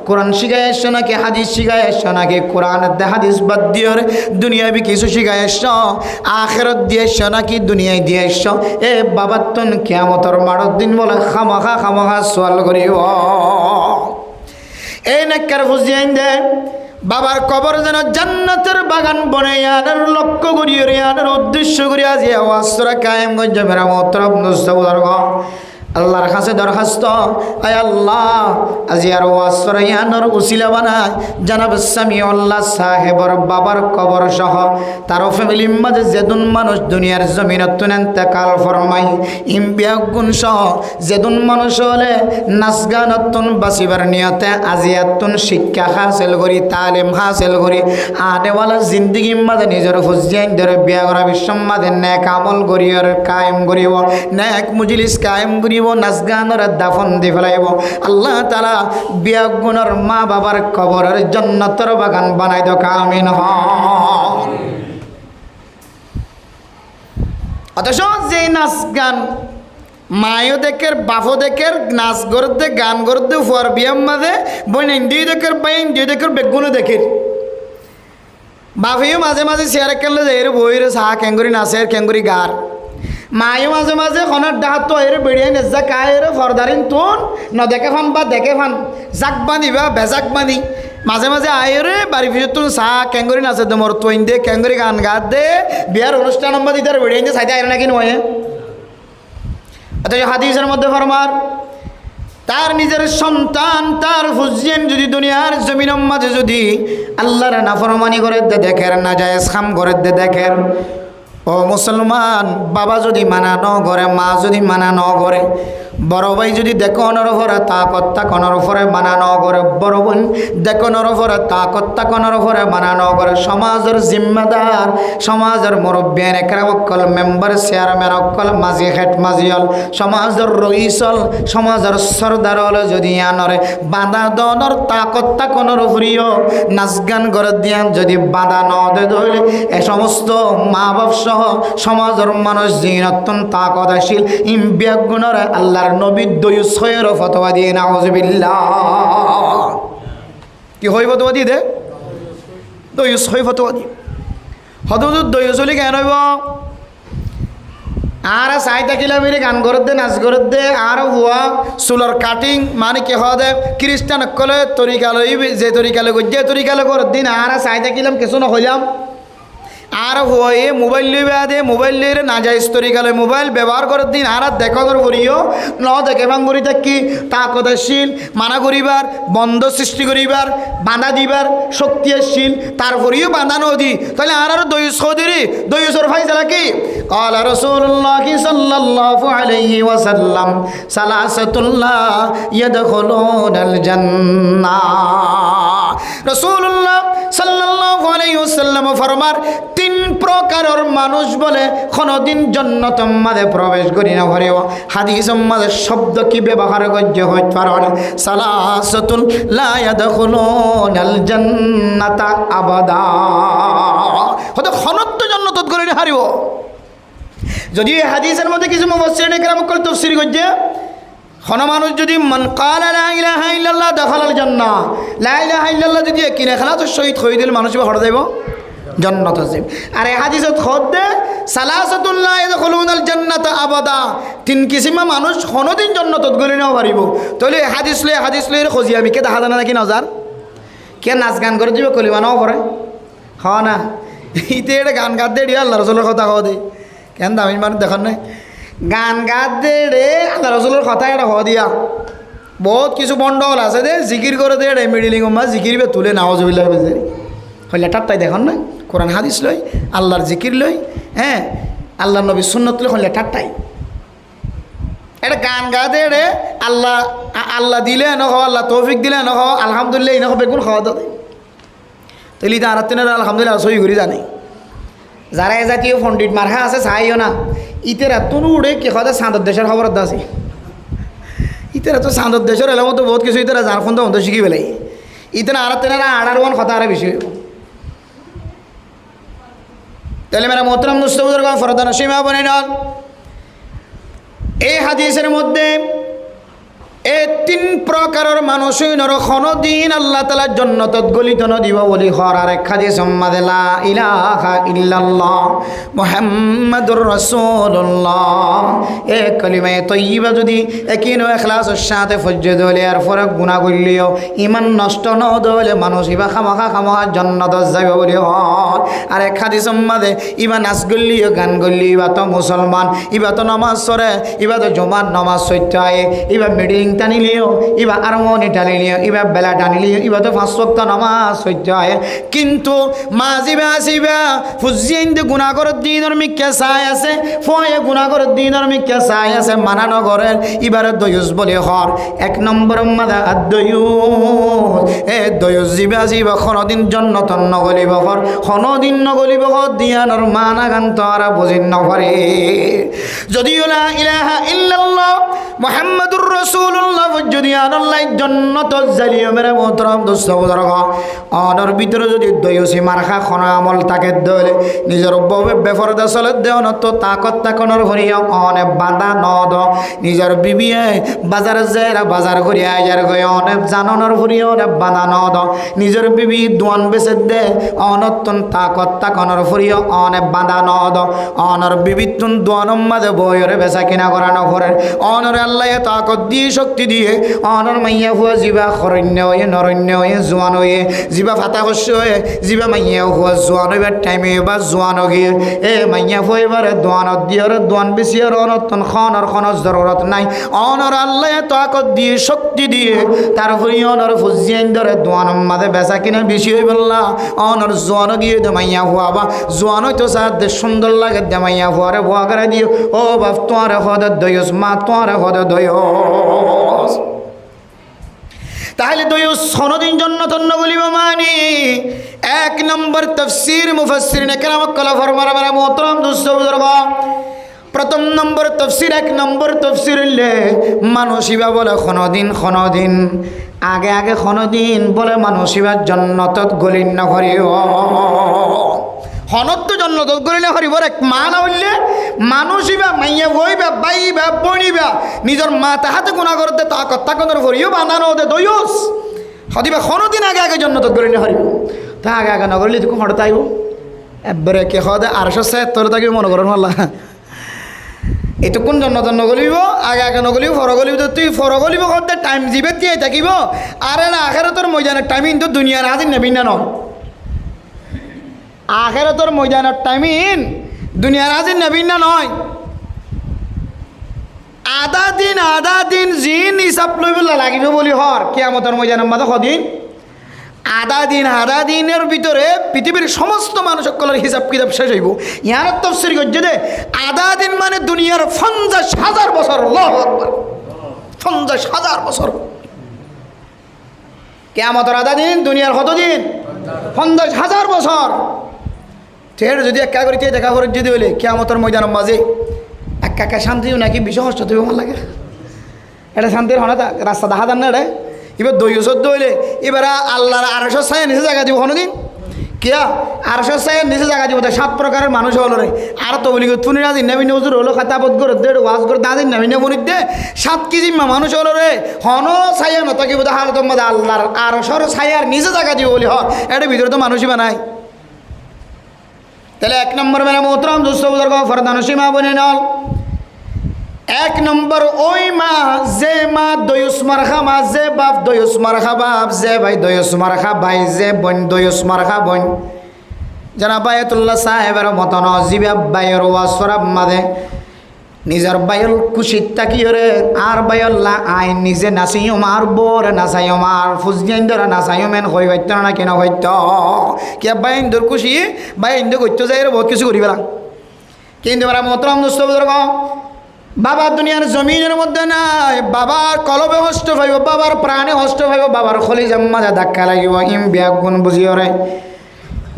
কোরআন শিখাই আসছ নাকি হাদিস শিখাই আসছ নাকি কোরআন হাদিস বাদ দিয়ে দুনিয়াবি কিছু শিখাই আসছ আখেরত দিয়ে আসছ নাকি দুনিয়ায় দিয়ে আসছ এ বাবার তন কিয়ামতের মাড়র দিন বলে খামাখা খামাখা সওয়াল করিব এই নেককার ফুজিয়াইনদের বাবার কবর যেন জান্নাতের বাগান বনে আনার লক্ষ্য করি আনার উদ্দেশ্য করি আজ ওয়াসরা কায়েম গঞ্জ মেরা মোহতরম দুসবুজুর্গ আল্লাহর কাছে দরখাস্ত আয় আল্লাহ আজি আর ওয়াসরা ইয়ানোর উসিলা বানায় জনাব সামিউল্লাহ সাহেবর বাবার কবর সহ তার ফ্যামিলির মাঝে যেদিন মানুষ দুনিয়ার জমিনত ইন্তেকাল ফরমাই ইমবিয়াগুন সহ যেদিন মানুষ হলে নাচ গানতুন বাঁচিবার নিয়তে আজিয়াতুন শিক্ষা হাসিল করি তালিম হাসিল করি আনেওয়ালা জিন্দগির মাঝে নিজের ফুজিয়াইন ধরে বিয়া করা বিশ্ব মাঝে নেক আমল করিয়ার কায়েম করিব নেক মুজলিস কায়েম করিব নাচ গানের দাফন দি ফেলাইব আল্লাহ তাআলা বিয়া গুণর মা বাবার কবরের জান্নাতের বাগান বানাই দাও আমিন। অথচ যে নাচ গান মায়ও দেখের বাপও দেখের নাচ করতে গান করতে ফুয়ার বিয়ার মাঝে বোন ইন্ডিও দেখের বাই ইন্ডিও দেখের বেগুনও দেখের বাপেও মাঝে মাঝে চেয়ারে খেললে যে এর বইয়ের চাহ কেঙ্গুরি নাচের কেঙ্গুরি গার মায়ে মাঝে মাঝে খনার ডাহাত তো এর বেড়িয়ে নেজা কায়ের ফরদারিন তুন ন দেখে ফান বা দেখে ফান জাক বানি বা বেজাক বানি মাঝে মাঝে আয়েরে বাড়ি ফিরে তুন চাহ কেঙ্গুরি নাচে তোমার তোইন দে কেঙ্গুরি গান গাত দে বিয়ার অনুষ্ঠান নম্বর দিতে বেড়িয়ে দে সাইতে আয় নাকি নয় অথচ হাদিসের মধ্যে ফরমার তার নিজের সন্তান তার ফুজিয়ান যদি দুনিয়ার জমিনের মাঝে যদি আল্লাহর নাফরমানি করে দে দেখের না যায় খাম করে দে দেখের ও মুসলমান বাবা যদি মানা ন করে মা যদি মানা ন করে বড় ভাই যদি দেখনের উপরে তাকত তাকনের উপরে মানা ন করে বড় বোন দেখনের উপরে তাকত তাকনের উপরে মানা ন করে সমাজের জিম্মেদার সমাজের মুরব্বিয়ান একরাম অকল মেম্বার চেয়ারম্যান অকল মাঝি হেড মাঝিয়ল সমাজের রইসল সমাজের সর্দার হলে যদি আনরে বাঁধা দনের তাকত তাকনের উপরেও নাচ গান করে দিয়ান যদি বাঁধা ন দে ধরলে এ সমস্ত মা বাপ সহ সমাজের মানুষ জিনতন তাকতাশীল ইমবিয়া গুণর আল্লাহর নবী দয়ুস হয়ের ফতোয়া দিয়ে নাউজুবিল্লাহ কি হই ফতোয়া দিয়ে দে দয়ুস হই ফতোয়া দিয়ে হ হত দই চলি কেন হইব আর চাই থাকিলে মেরে গান করত দে নাচ করত দে আর হুয়া চুলর কাটিং মানে কি হওয়া দে খ্রিস্টান কলে তরিকালয় যে তরিকালে যে তরিকালে করত দিন আর চাই থাকিলাম কিছু নহইলাম আর হয়ে মোবাইল লইবা দে মোবাইল লইলে না যায় তরিকালে মোবাইল ব্যবহার করার দিন আর দেখানোর করিও ন দেখে ভাঙ করি থাকি তা কথাশীল মানা করিবার বন্ধ সৃষ্টি করিবার বাঁধা দিবার শক্তিশীল তারপরেও বাঁধা নদী তাহলে আর দয়ুস খদিরি দয়ুসর ফাইসালা কি قال رسول الله صلى الله عليه وسلم ثلاثة لا يدخلون الجنة রাসূলুল্লাহ সাল্লাল্লাহু আলাইহি ওয়াসাল্লাম ফরমার তিন প্রকারের মানুষ বলে কোনদিন জান্নাতের মধ্যে প্রবেশ করি না পারিব হাদিসের মধ্যে শব্দ কি ব্যবহার করতে হইতে পারে সালাসাতুন লা ইয়াদখুলুনাল জান্নাতা আবাদা হয়তো খনত্ব জান্নাতত করি না হারিব যদি এই হাদিসের মধ্যে কিছু মুফাসসিরিনে কেরাম কল তাফসীর করছে কোন মানুষ যদি মান ক্বালা লা ইলাহা ইল্লাল্লাহ দাখালাল জান্নাহ লা ইলাহা ইল্লাল্লাহ যদি কি না খালাস শহীদ হয়ে দিল মানুষ হড় যাইব জান্নাত যাইব আর এই হাদিসত খোদে সালাসাতুন লা ইয়াদখুলুনাল জান্নাতা আবাদা তিন কিসিমা মানুষ কোনদিন জান্নাতত গলি না পারিব তাহলে হাদিস লই খোঁজি আমি কে দেখা জানা নাকি নজার কে নাচ গান করে দিব কলিমা নাও পড়ে হ না ইতে এটা গান গাদ দে আল্লাহ রাসূলের কথা কও দে কেন দামি মানুষ দেখান নাই গান গাদ দে রে আল্লাহ রাসূলের কথা এটা হ দিয়া বহুত কিছু বন্ডল আছে দে জিকির করে দে রে মিডিলিং মা জিকির বে তুলে নাউজুবিল্লাহ বেজারি হইলে টাট্টাই দেখান না কোরআন হাদিস লই আল্লাহর জিকির লই হ্যাঁ আল্লাহর নবী সুন্নত লই হইলে টাট্টাই এটা গান গা দে রে আল্লাহ আল্লাহ দিলে ন আল্লাহ তৌফিক দিলে ন আলহামদুলিল্লাহ ইন বেগুন খাওয়া দে তাহলে এটা আর তিনের আলহামদুলিল্লাহ সই করি জানে যারা এ জাতীয় পণ্ডিত মার্হা আছে চাইও না ইতেরা তনু উড়ে কি কথা চাঁদর দেশের খবর আছে ইতেরা তো চাঁদর দেশের এলাম তো বহুত কিছু ইতেরা যার ফোন তো শিখি পেলাই ইতেরা আর তেনারা আড়ার ওয়ান কথা আরো বেশি তাহলে মেরা মোহতরম মুস্তাফিজুর ফরদান সীমা বনে নন এই হাদিসের মধ্যে এই তিন প্রকারের মানুষ কোনদিন আল্লাহ তাআলা জান্নাতত গলিত ন দিব বলি হর আর এক হাদিস সম্মাদে লা ইলাহা ইল্লাল্লাহ মুহাম্মাদুর রাসূলুল্লাহ এই কালিমা তয়্যিবা যদি একিন ও ইখলাসের সাথে ফজ্জে দলে আর ফরক গুনাহ করলিও ঈমান নষ্ট ন দলে মানুষ ইবা খামাখা জান্নাতত যাবে বলি হর আর এক হাদিস সম্মাদে ইবা নাচ গলিও গান গলি ইবা তো মুসলমান ইবা তো নামাজ পড়ে ইবা তো জুমার নামাজ সত্যায় ইবা মিডিং টানিলিও ইবা আরমনি টানিলিও ইবা বেলা টানিলিও ইবা তো 5 ওয়াক্ত নামাজ সত্যায় কিন্তু মাজিবা আসিবা ফুজিয়েন্দ গুনাহ করার দিনের মিক্কা চাই আছে ফয়ে গুনাহ করার দিনের মিক্কা চাই আছে মানানো করেন ইবারে দয়ুস বলে হর এক নম্বর মাদা আদয়ুস এ দয়ুস জিবা কোনদিন জান্নাতন নগলিব হর কোনদিন নগলিব হর দিয়ানোর মানা গান তারা বুঝিন না পারে যদিও লা ইলাহা ইল্লাল্লাহ মুহাম্মাদুর রাসূলুল্লাহ যদি আল্লাহ জান্নাতত জালিও মেরে মোহতরম দোস্ত বুজুর্গ অনর ভিতরে যদি দয়ুসি মারখা খনা আমল তাকে দলে নিজের ববে বেফরদা চলে দেও ন তো তাকত তাকনর হরিয়া অনে বাঁধা নদ নিজের বিবিয়ে বাজার যায় বাজার করিয়া আয়ার গয় অনে জাননর হরিয়া অনে বাঁধা নদ নিজের বিবি দোয়ান বেচে দে অনতন তাকত তাকনর হরিয়া অনে বাঁধা নদ অনর বিবিতুন দোয়ানম মাঝে বইরে বেচা কিনা করানো করে অনরে আল্লাহ তাকত দিয়ে শক্তি দিয়ে অনর মাইয়া হুয়া জিবা খরণ্য হয়ে নরণ্য হয়ে জোয়ান হয়ে জিবা ফাতা শস্য হয়ে জিবা মাইয়া হুয়া জোয়ান হইবার টাইমে বা জোয়ান গিয়ে এ মাইয়া হইবারে দোয়ানত দিয়ে দোয়ান বেশি আর অনতন খনর খনর জরুরত নাই অনর আল্লাহ তাকত দিয়ে শক্তি দিয়ে তারপরে অনর ফুজিয়ান ধরে দোয়ান মাঝে বেচা কিনা বেশি হয়ে বললা অনর জোয়ান গিয়ে দে মাইয়া হুয়া বা জোয়ান হইতো সাথে সুন্দর লাগে দে মাইয়া হুয়ারে ভুয়া করে দিও ও বাপ তোমার হদ দয়স মা তোমার হদ দয়স তাহলে দয়ুস কোনদিন জান্নাতন নগলিব মানে এক নম্বর তাফসীর মুফাসসিরিনে কেরাম কলা ফরমার মেরা মোহতরম দোস্ত বুজুর্গ প্রথম নম্বর তাফসীর এক নম্বর তাফসীর হইলে মানুষিবা বলে কোনদিন আগে কোনদিন বলে মানুষিবা জান্নাতত গলিন না করিও হনত জান্নাতত গলিন করিবর এক মান হইলে মানুষিবা মাইয়া হইবা বাইবা বনিবা নিজের মাথা হাতে গুনাহ করতে তাকত তাকনের করিও বানানো দে দয়ুস হদিবা কোনদিন আগে জান্নাতত গলিন করিব তা আগে নগরলি তুমি হঠাৎ আইব এবারে কে হদে 876 থাকি মনে করেন মাল্লা এইটো কোন জন্নত নগলিব আগে আগে নগলিব ফর গলিব তুই ফর গলিব হতে টাইম দিবে দিয়ে থাকিব আর না আখেরাতের ময়দানের টাইম কিন্তু দুনিয়ার হাজির নেবি না নয় আখেরাতের ময়দানের টাইমিন দুনিয়ার হাজির নেবি না নয় আধা দিন জিন হিসাব লইবলা লাগিব বলি হর কিয়ামতের ময়দানের মাঝে কদিন আধা দিনের ভিতরে পৃথিবীর সমস্ত মানুষ সকলের হিসাব কিতাব শেষ হইব ইয়ার তফসির করছে যে আধা দিন মানে দুনিয়ার 50,000 বছর আল্লাহু আকবার 50,000 বছর কিয়ামতের আধা দিন দুনিয়ার কত দিন 50,000 বছর তের যদি একা করে দেখা করে যদি হইলে কিয়ামতের ময়দানের মাঝে একা শান্তিও নাকি বিষয় হস্ত তুই আমার লাগে এটা শান্তির হনা রাস্তা দেখা যান না এটা এবার 214 হইলে এবার আল্লাহর 806 নিচে জায়গা দিব কোনোদিন কিয়া 806 নিচে জায়গা দিব 7 প্রকারের মানুষ হলো রে আর তো বলি তুমি রাজি নবীন হুজুর হলো খাতাবত করে দে ওয়াজ করে দাদিন নবীন মনিত দে 7 কেজি মানুষ হলো রে হন ছায়া না তাকে বোধ হার তোমার আল্লাহর 800 ছায়ার নিচে জায়গা দিব বলি হ এর ভিতরে তো মানুষই বানায় তাহলে 1 নম্বর মেলা মোহতরম দুস্থ বুজুর্গ ফরদানসী মা বনে নল 1 নম্বর ওই মা যে মা দয়ুস মারখা মা যে বাপ দয়ুস মারখা বাপ যে ভাই দয়ুস মারখা ভাই যে বোন দয়ুস মারখা বোন জনাব আয়াতুল্লাহ সাহেবের মতন জিবা বাইর ওয়াসরাব মাদে নিজের বাইর খুশিত তাকিয়রে আর বাইল্লা আইন নিজে নাচিও মার বোর নাচাইও মার ফুজগেন্দরা নাচাইও মেন হই হইত না কেন হইত কিয়া বাইন্দর খুশি বাইন্দ করতে যাই বহুত কিছু করিবেলা কিন্তু এবার মোহতরম দোস্ত বুজুর্গ বাবার দুনিয়ার জমিনের মধ্যে নাই বাবার কলবে হষ্ট পাইব বাবার প্রাণে হষ্ট পাইব বাবার খলি জাম্মাজা ধাক্কা লাগিব ইম ব্যাগুণ বুঝিওরে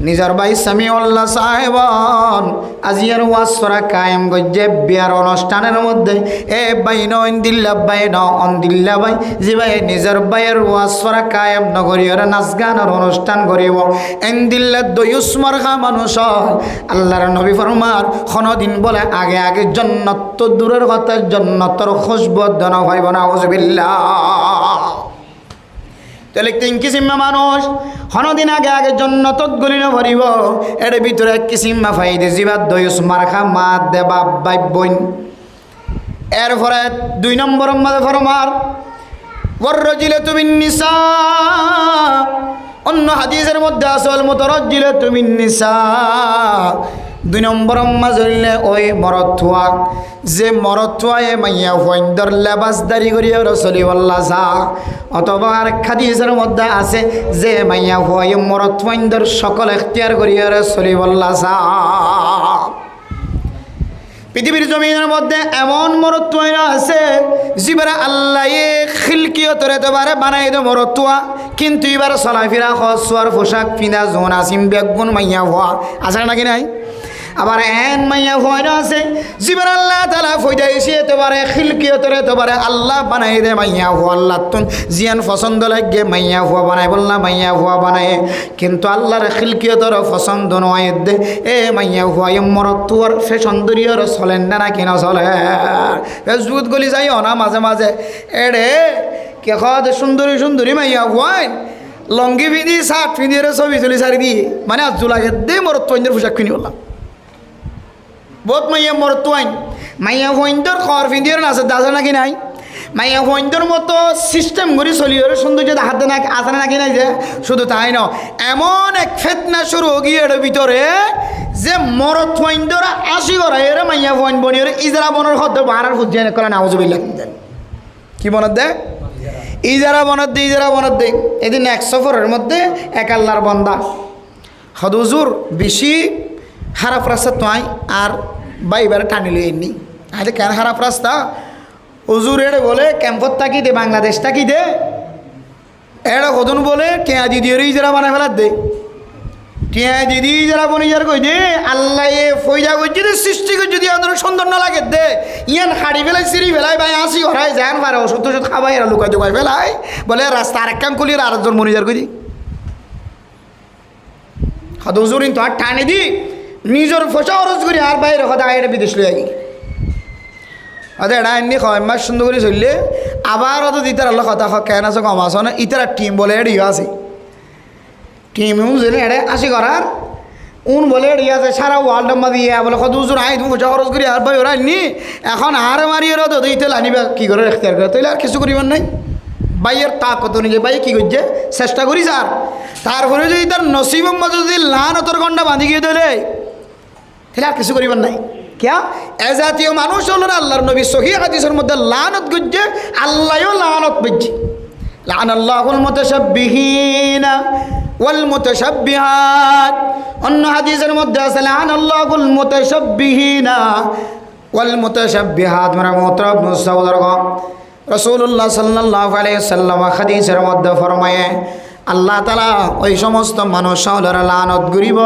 নিজের ভাই সামিউল্লাহ সাহেবন আজিয়ার ওয়াসরা কায়েম গজ্জে বিয়ার অনুষ্ঠানের মধ্যে এ বাইন ইন্দিল্লা বাইন অন্দিল্লা ভাই যে ভাই নিজের ভাইয়ের ওয়াসরা কায়েম নগরীর নাচ গানের অনুষ্ঠান করিব ইন্দিল্লা দয়ুস মারখা মানুষ আল্লাহর নবী ফরমার কোনদিন বলে আগে আগে জান্নাত তো দূরের কথা জান্নাতের খুশবু দন হইব না আউযুবিল্লাহ তাহলে 3 কিসিমা মানুষ হনদিন আগে আগে জন্নতত গলি না ভরিব এর ভিতরে 1 কিসিমা ফাইদে জিবাদ দয়ুস মারখা মা দে বাপ ভাই বোন এরপরে 2 নম্বর মাঝে ফরমার ওয়াররাজিলাতু বিন নিসা অন্য হাদিসের মধ্যে আসল মুতারাজ্জিলাতু বিন নিসা 2 নম্বর মাঝে ওই মরতুয়া যে মরতুয়ায়ে মাইয়া হইন্দর লেবাস দারি করিয়া রাসূলুল্লাহ সা অথবা আর হাদিসের মধ্যে আছে যে মাইয়া হই মরতুয়াইন্দর সকল ইখতিয়ার করিয়া রাসূলুল্লাহ সা পৃথিবীর জমিনের মধ্যে এমন মরতুয়া আছে জিবারা আল্লাহ খিলকিয়তরে তোবারে বানাই দে মরতুয়া কিন্তু এবার চলাফেরা খসওয়ার পোশাক পিনা জোন আসিম বেগুন মাইয়া হওয়া আছে নাকি নাই আবার এন মাইয়া হওয়া আছে জিবার আল্লাহ তাআলা ফয়দা এসে তোবারে খিলকিয়তরে তোবারে আল্লাহ বানাই দে মাইয়া হওয়া আল্লাহ তুন জিয়ান পছন্দ লাগে মাইয়া হওয়া বানাই বললা মাইয়া হওয়া বানায় কিন্তু আল্লাহর খিলকিয়তর পছন্দ নয় দে এ মাইয়া হওয়া মরতুয়ার সে সৌন্দর্যর চলেন না কেন চলে ফেসবুক গলি যাই না মাঝে মাঝে এড়ে কে খাওয়া সুন্দরী সুন্দরী মাইয়া হওয়ায় লঙ্গি পিঁধি শার্ট পিঁধিয়ে ছবি চলি সারি দিয়ে মানে আজ লাগে দে মরতুয়াইনের পোশাক কিনি বললাম বহুত মাইয়া মরতুয়াইন মাইয়া হইন্দর খর পিঁধিয়ে আছে দাজা নাকি নাই মাইয়া হইন্দর মতো সিস্টেম করে চলি সৌন্দর্য হাতে না আসে নাকি নাই যে শুধু তাই ন এমন এক ফেতনা শুরু গিয়ে এর ভিতরে যে মরতুয়াইন্দর আসি করা এর মাইয়া হইন বনিয়ে ইজরা বনের হদ্দ বাহার খুঁজে করে নাউজুবিল্লাহ কি বনত দে ইজারা বনত দে এদিন 100 মধ্যে এক আল্লাহর বান্দা হদুজুর বেশি খারাপ রাস্তা তোয়াই আর বাইবার টানিলে এমনি আরে কেন খারাপ রাস্তা হুজুর এড়ে বলে ক্যাম্পত থাকি দে বাংলাদেশ থাকি দে এড়ে কদন বলে কে দিদির ইজারা বানাই ফেলার দে কে দিদি ইজারা বনি যার কই দে আল্লাহ এ ফয়দা করছি রে সৃষ্টি করে যদি আমাদের সুন্দর না লাগে দে ইয়ান হাড়ি ফেলাই সিঁড়ি ফেলাই ভাই আসি ঘরাই যান পারে ওষুধ টষুধ খাবাই এরা লুকাই টুকাই ফেলাই বলে রাস্তা আরেক কাম করলি আর একজন মনিজার কই দি হদ হুজুর তো আর টানে দি নিজের ফসা খরচ করি আর বাইরে সদায় এটা বিদেশ লই আই আদে এটা এমনি কয় মাস সুন্দর করে চললে আবার অত ইতার আল্লাহ কথা কেন আছে কম আসো না ইতার টিম বলে এড়িয়ে আছে টিম হুজুর এড়ে আসি করার বলে আছে সারা ওয়ার্ল্ড দিয়ে বলে কত উজুর আই তুমি পয়সা খরচ করি আর ভাই ওরা নি এখন আর মারি ওরা তো দিতে আনিবা কী করে এখতিয়ার করে তাইলে আর কিছু করিবার নাই। ভাইয়ের তাকত অনুযায়ী ভাই কী করছে চেষ্টা করি স্যার, তারপরে যদি তার নসিবের মাঝে যদি লানতর গন্ডা বাঁধি গিয়ে দিলে তাহলে আর কিছু করিবার নাই। क्या ए জাতীয় মানুষ হলো আল্লাহর নবী সহিহ হাদিসের মধ্যে লানত গুজে আল্লাহও লানত বুঝছে লানাল্লাহুল মুতাশাব্বিহিনা ওয়াল মুতাশাব্বিহাত। অন্য হাদিসের মধ্যে আছে লানাল্লাহুল মুতাশাব্বিহিনা ওয়াল মুতাশাব্বিহাত। মেরা মোহতরম মুসওয়াদরগণ, রাসূলুল্লাহ সাল্লাল্লাহু আলাইহি ওয়াসাল্লাম হাদিসের মধ্যে ফরমায়ে আল্লাহ তাআলা ওই সমস্ত মানুষ হলের লানত করিব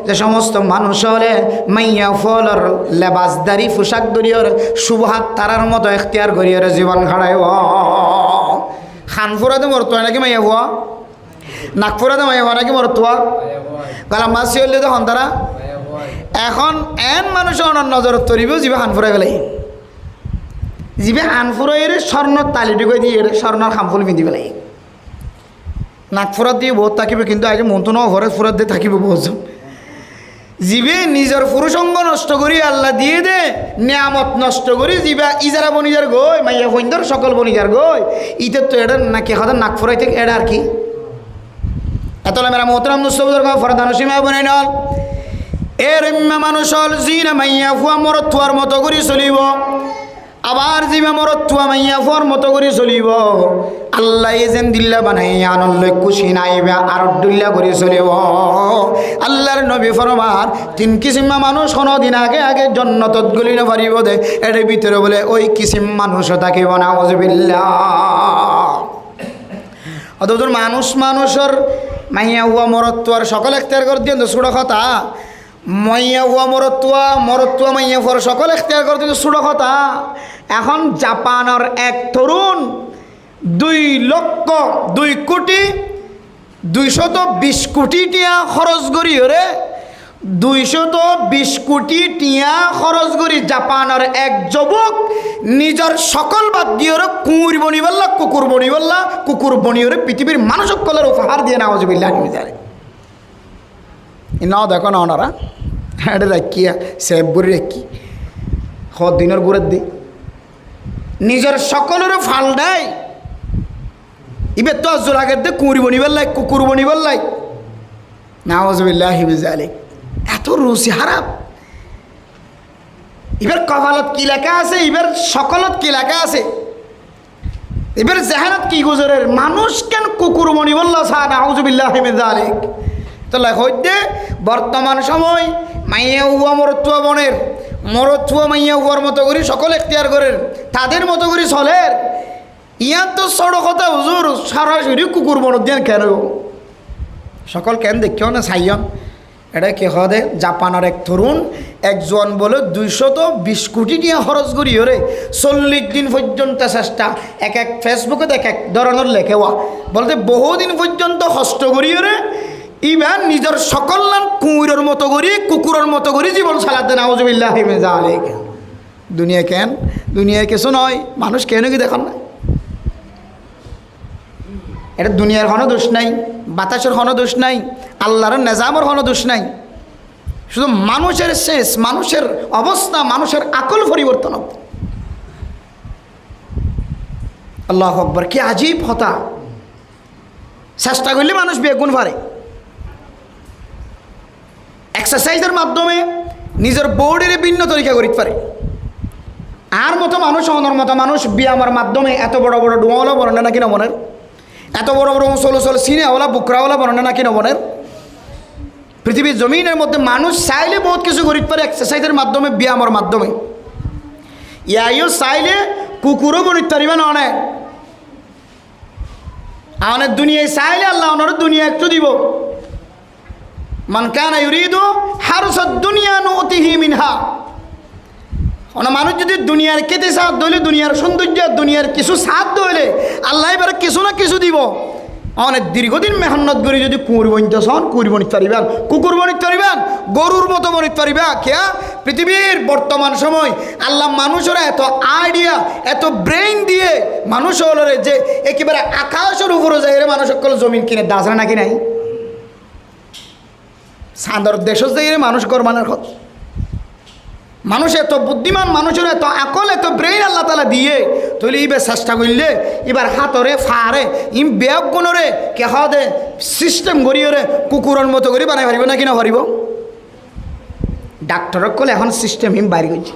যে সমস্ত মানুষ হলে মাইয়া ফলর লেবাসদারি পোশাক দরিয়র শুভহাত তারার মতো এখতিয়ার করিয়র জীবন খাড়াইব। খানফুরাতে মরতুয়া নাকি মাইয়া হওয়া, নাগপুরাতে মাইয়া হওয়া নাকি মরতুয়া, গলা মাসি হলে তখন তারা এখন এন মানুষ অনার নজরত তরিব যিবে খানফুরা গেলে যিবে খানফুরাইয়ের স্বর্ণর তালিটুকু দিয়ে স্বর্ণর খামফুল পিন্ধি পেলাই নাক ফুরাত দিয়ে বহুত থাকিব, কিন্তু আজ মন্ত্র ন ঘরে ফুরাত দিয়ে থাকিব বহুজন যিবে নিজের পুরুষঙ্গ নষ্ট করি আল্লাহ দিয়ে দে নিয়ামত নষ্ট করি যিবা ইজারা বনিজার গই মাইয়া ফৈন্দর সকল বনিজার গই ইতে তো এটা নাকি হাজার নাক ফুরাই থেকে এটা আর কি এত মেরা মোহতরাম নুসবুর ফরদান সীমা বনাই নল এর মানুষ হল জি না মাইয়া ফুয়া মরতুয়ার মতো করে চলিব, আবার জিমা মরতুয়া মাইয়া ফুয়ার মতো করে চলিব। আল্লাহ যেন দিল্লা বানাই আনন্দ খুশি নাইবে আর দুল্লা করে চলিব। আল্লাহর নবী ফরমান তিন কিসিমা মানুষ কোনোদিন আগে আগে জন্নতত গলি না পারিব দে এর ভিতরে বলে ওই কিসিম মানুষও থাকিব না আউযুবিল্লাহ। অথচ মানুষের মাইয়া হুয়া মরতুয়ার সকল এখতিয়ার করে দিয়ে ছোটো কথা মাইয়া হুয়া মরতুয়া মাইয়া হুয়ার সকল এখতিয়ার করে দিয়ে ছোটো কথা। এখন জাপানের এক তরুণ 2,02,20 কোটি টিয়া খরচ করি ওরে 220 কোটি টিয়া খরচ করি জাপানের এক যুবক নিজের সকল বাদ দিয়ে ওরা কুকুর বনি বললা কুকুর বনি ওরে পৃথিবীর মানুষ সকলের উপহার দিয়ে নাউযুবিল্লাহ মিজারে না দেখো না ওনারা এটা দেখিয়া সেব করে রেখি দিনের গুড়ের দি নিজের সকলের ফাল দেয় ইবে তো আজল আগের দিয়ে কুকুর বনি বললাই নাউযুবিল্লাহ মিজারে এত রুচি হারাপ। এবার কপালত কি লেখা আছে, এবার সকলত কি লেখা আছে, এবার জাহানত কি গুজরের মানুষ কেন কুকুর মনি বললা সা নাউযুবিল্লাহ মিন যালিক। তো লেখতে বর্তমান সময় মাইয়া হুয়া মরতুয়া বনের মরতুয়া মাইয়া হুয়ার মতো করে সকল এখতিয়ার করেন তাদের মতো করে চলের ইয়ার তো সড়ক কথা হুজুর সরাসরি কুকুর বন দিয়ে কেন সকল কেন দেখিও না সাইয়ন এটা কে হদে জাপানের এক তরুণ একজন বলে 220 কোটি নিয়ে খরচ করি ওরে 40 দিন পর্যন্ত চেষ্টা এক ফেসবুকে এক ধরনের লেখেওয়া বলতে বহুদিন পর্যন্ত কষ্ট করি ওরে ইভেন নিজের সকল নাম কুকুরের মতো করি কুকুরের মতো করি জীবন চালাতে নাউযুবিল্লাহ মিন যালিক। দুনিয়া কেন দুনিয়া কিছু নয়, মানুষ কেন কি দেখান না এটা দুনিয়ার কোনো দোষ নাই, বাতাসের কোনো দোষ নাই, আল্লাহর নিজামের কোনো দোষ নাই, শুধু মানুষের শেষ মানুষের অবস্থা মানুষের আকল পরিবর্তন। আল্লাহু আকবার, কি আজীব কথা। চেষ্টা করলে মানুষ বেগুন পারে। এক্সারসাইজের মাধ্যমে নিজের বডির ভিন্ন তরিকা করতে পারে। আর মতো মানুষ অনর মতো মানুষ ব্যায়ামের মাধ্যমে এত বড় বড় ডোয়াওয়ালা বর্ণনা নাকি নমনের, এত বড় বড় মুসলসল সিনেওয়ালা বুকরাওয়ালা বর্ণনা নাকি নমনের। পৃথিবীর জমিনের মধ্যে মানুষ চাইলে বহুত কিছু করতে পারে এক্সারসাইজের মাধ্যমে ব্যায়ামের মাধ্যমে। ইয়াইও চাইলে কুকুরও বনিতে পারিবে না অনেক আমাদের দুনিয়ায় চাইলে আল্লাহ ওনার দুনিয়া একটু দিব। মান কানা ইউরিদু হারসাদ দুনিয়া নুতিহি মিনহা। মানুষ যদি দুনিয়ার কেটে সাথ দইলে দুনিয়ার সৌন্দর্য দুনিয়ার কিছু সাথ দইলে আল্লাহ এবার কিছু না কিছু দিব। অনেক দীর্ঘদিন মেহনত করে যদি কুকুর বনিতে চান কুকুর বনিতে পারিবেন, কুকুর বনিতে পারিবেন, গরুর মতো বনিতে পারিবা। কেয়া পৃথিবীর বর্তমান সময় আল্লাহ মানুষেরা এত আইডিয়া এত ব্রেইন দিয়ে মানুষ হল যে একেবারে আকাশের উপরে যায় মানুষ সকল জমিন কিনে দাস নাকি নাই। সাদর দেশ যে মানুষ গরমানের কথা মানুষ এত বুদ্ধিমান মানুষের এত আকল এত ব্রেইন আল্লাহ তালা দিয়ে তুলি ইবে চেষ্টা করলে এবার হাতরে ফারে ইম বেগ গুণরে কেহ দে সিস্টেম গড়িয়ে কুকুরের মতো করে বানাই পারিব না কিনা পারিব ডাক্তারক কলে এখন সিস্টেম হিম বাড়ি গেছে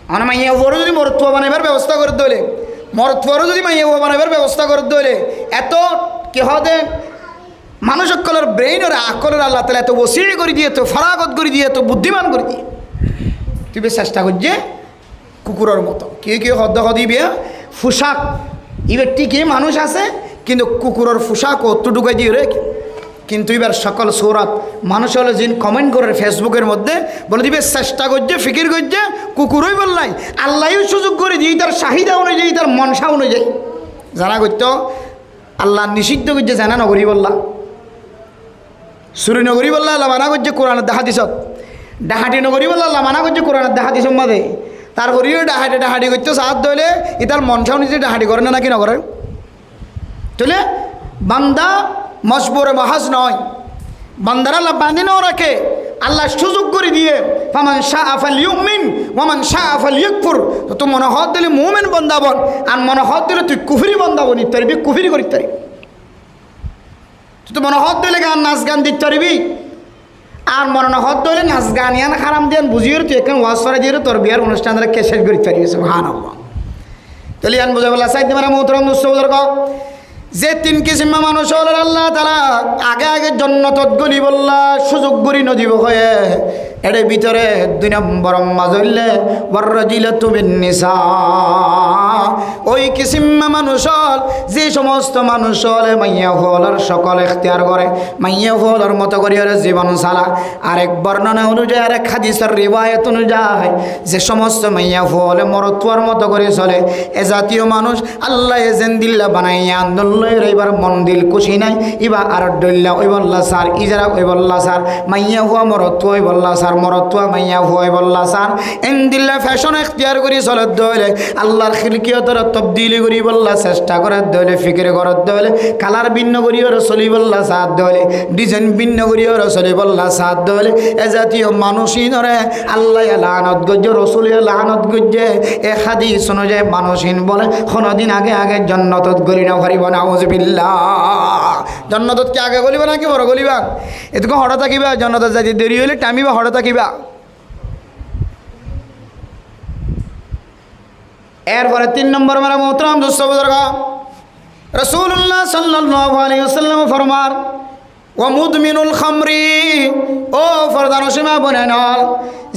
আমার মাইয়া বড় যদি মরত্ব বানাইবার ব্যবস্থা করে দিলে মরত্বরও যদি মাইয়া বানাইবার ব্যবস্থা করে দিলে এত কেহ দে মানুষ সকলের ব্রেইনের আকলের আল্লাহ তালা এত বসির করে দিয়ে এত ফরাগত করে দিয়ে এত বুদ্ধিমান করে দিয়ে তুই বেশ চেষ্টা করছে কুকুরের মতো কেউ হদ্দ দিবে পোশাক এবার ঠিকই মানুষ আছে কিন্তু কুকুরের পোশাক অতটুকাই দিয়ে রে কিন্তু এবার সকল সৌরাত মানুষ হলো যিনি কমেন্ট করে ফেসবুকের মধ্যে বলে দিবে চেষ্টা করছে ফিকির করছে কুকুরই বললাই আল্লাহও সুযোগ করে দিয়ে তার চাহিদা অনুযায়ী তার মনসা অনুযায়ী জানা করতো আল্লাহ নিষিদ্ধ করছে জানা নগরী বললা সুরি নগরী বললা আল্লাহ মানা করছে কোরআনের দেখা দিছত ডাহাটি নগরী বললা আল্লাহ মানা করছে কোরআনের দেখা দিছ মাদে তারপরেও ডাহাটি করতে সাহায্য ধরলে ই তার মনসাও নিজে ডাহাটি করে না নাকি নগরে তাহলে বান্দা মজবুরে মহাজ নয় বান্দারা আল্লাহ বাঁধে নাও রাখে আল্লাহ সুযোগ করে দিয়ে ফামান শাহ আফাল ইউমিন ওয়ামান শাহ আফাল ইকফুর তো মনে হত দিলে মুমিন বন্দাবন আর মনে হত দিলে তুই কুফরি বন্দাবন ইত্যাদি কুফরি করি তারি তুই তো মনে হত দিলে গান নাচ গান দিতে পারবি আর মনে হত দিলে নাচ গান ইয়ান খারাম দিয়ান বুঝিয়ে তুই এখন ওয়াজ করে দিয়ে তোর বিয়ার অনুষ্ঠান কেসেট করি পারবি সুবহানাল্লাহ তাহলে ইয়ান বুঝে বলা সাইদ মানে মোহতরম দুঃসৌদর ক যে তিন কিসিমা মানুষ হলেন আল্লাহ তারা আগে আগে জন্নতত গলি বললা সুযোগ গড়ি নদীব হয়ে এর ভিতরে 2 নম্বর মাজলে বর্রজিলা তুমি নিসা ওই কিসিমা মানুষ হল যে সমস্ত মানুষ হলে মাইয়া হলার সকল এখতিয়ার করে মাইয়া হলার মতো করিয়া জীবন চালা আরেক বর্ণনা অনুযায়ী আরেক হাদিসের রিওয়ায়াত অনুযায়ী যে সমস্ত মাইয়া হলে মরত্বর মতো করে চলে এ জাতীয় মানুষ আল্লাহ এজেন দিল্লা বানাইয়া আন্দোলন এবার মন দিল খুশি নাই ইবা আর ডল্লা ওই বললা স্যার ইজারা ওই বললা স্যার মাইয়া হুয়া মরত্ব ওই বললা স্যার মরত্বা মাইয়া হুয়া ওই বললা স্যার এন দিল্লা ফ্যাশন এখতিয়ার করি চলত দলে আল্লাহর খিলকিয়তর তবদিলি করি বললা চেষ্টা করার দলে ফিকির করার দলে কালার ভিন্ন করি ওর চলি বললা সাত দলে ডিজাইন ভিন্ন করি ওর চলি বললা সাত দলে এ জাতীয় মানুষই ধরে আল্লাহ লানত গজ্জে রসুল লানত গজ্জে এ হাদিস অনুযায়ী মানুষহীন বলে কোনোদিন আগে আগে জন্নতত গলি না পারিব না জন্নতত কি আগে গলিবা নাকি বড় গলিবা এটুকু হঠাৎ থাকিবা জন্নতত যাইতে দেরি হলে টাইমিবা হঠাৎ থাকিবা এরপরে 3 নম্বর মানে মোহতরম দুঃসবুজর্গ রাসূলুল্লাহ সাল্লাল্লাহু আলাইহি ওয়াসাল্লাম ফরমান ওয়া মুদমিনুল খামরি ও ফরদান সীমা বনেন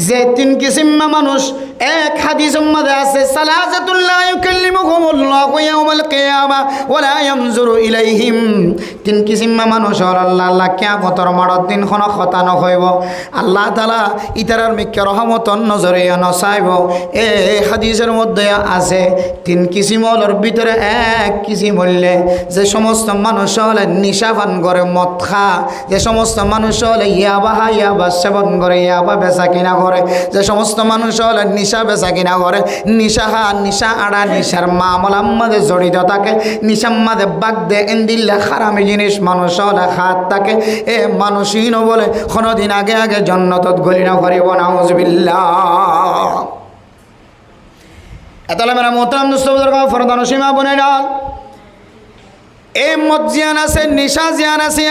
যে 3 কিসিমা মানুষ এক হাদিসের মধ্যে আছে সালাসাতুল্লাহ ইউকাল্লিমুহুমুল্লাহু ইয়াওমাল কিয়ামা ওয়া লা ইয়ানজুরু ইলাইহিম 3 কিসিমা মানুষ আল্লাহ কিয়ামতের মাড়ত দিন কোন কথা নহইব আল্লাহ তাআলা ইতারার মিকে রহমতন নজরে নসাইব এই হাদিসের মধ্যে আছে 3 কিসিমর ভিতরে এক কিসিম হইলে যে সমস্ত মানুষ হলে নিশাপান করে মদ খা যে সমস্ত মানুষ হলে ইয়াবা সেবন করে ইয়াবা বেচা কিনা করে যে সমস্ত মানুষ হলে নিশা বেচা কিনা করে নিশা হা নিশা আড়া নিশার মামলার মধ্যে জড়িত থাকে নিশার মধ্যে বাগ দে এন্দিল্লা খারামি জিনিস মানুষ হলে খাত থাকে এ মানুষই ন বলে কোনোদিন আগে আগে জন্নতত গলি না করিব নাউজুবিল্লাহ এতলে মেরা মোহতরম দুঃসবুজর্গ ফরদান সীমা বনে ডাল এই মদ জিয়ান আছে নিশা জিয়ান আছে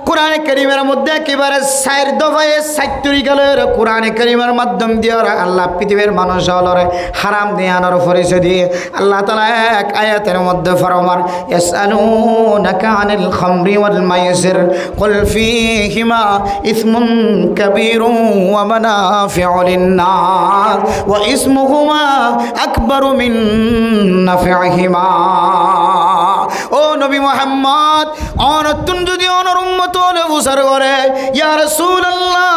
কোরআনে কারীমের মধ্যে একেবারে 4 দফায় 4 তরিকালের কোরআনে কারীমের মাধ্যম দিয়ে আল্লাহ পৃথিবীর মানুষ হলরে হারাম দিয়ানোর পরিচয় দিয়ে আল্লাহ তাআলা এক আয়াতের মধ্যে ফরমান ইয়াসআলুনাকা আনিল খামরি ওয়াল মাইসির কুল ফীহিমা ইসমুন কাবীরুন ওয়া মানাফিউ লিন-নাস ওয়া ইসমুহুমা আকবারু মিন নাফিহিমা ও নবী মুহাম্মদ অনতুন যদি অনর উম্মত হলে বুঝার করে ইয়া রাসূলুল্লাহ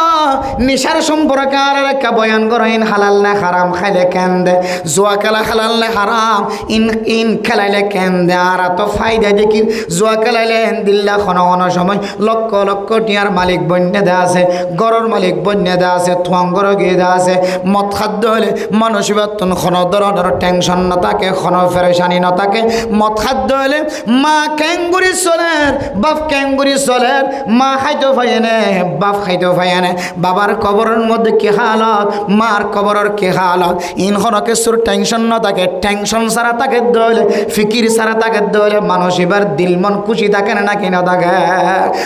নিশার সম্পর্কে আর একটা বয়ান করেন হালাল না হারাম খাইলে কেন দে জুয়া খেলা হালাল না হারাম ইন খেলাইলে কেন দে আর তো ফায়দা দেখি জুয়া খেলাইলে দিল্লা খন সময় লক্ষ লক্ষ টিয়ার মালিক বন্যে দে আছে গরর মালিক বন্যে দে আছে থুয়াঙ্গর গিয়ে দে আছে মদ খাদ্য হলে মানুষ বাতন খন ধরনের টেনশন না থাকে খন ফেরেশানি না থাকে মদ খাদ্য হলে মা ক্যাঙ্গুরি চলেন, বাপ ক্যাঙ্গুরি চলেন, মা খাইতে পাইনে, বাপ খাইতে পাইনে। বাবার কবরের মধ্যে কি হালত, মার কবরের কি হালত। ইনখন কিছুর টেনশন না থাকে, টেনশন ছাড়া তাকে দইলে, ফিকির ছাড়া তাকে দইলে মানুষ এবার দিল মন খুশি থাকে না কি না থাকে।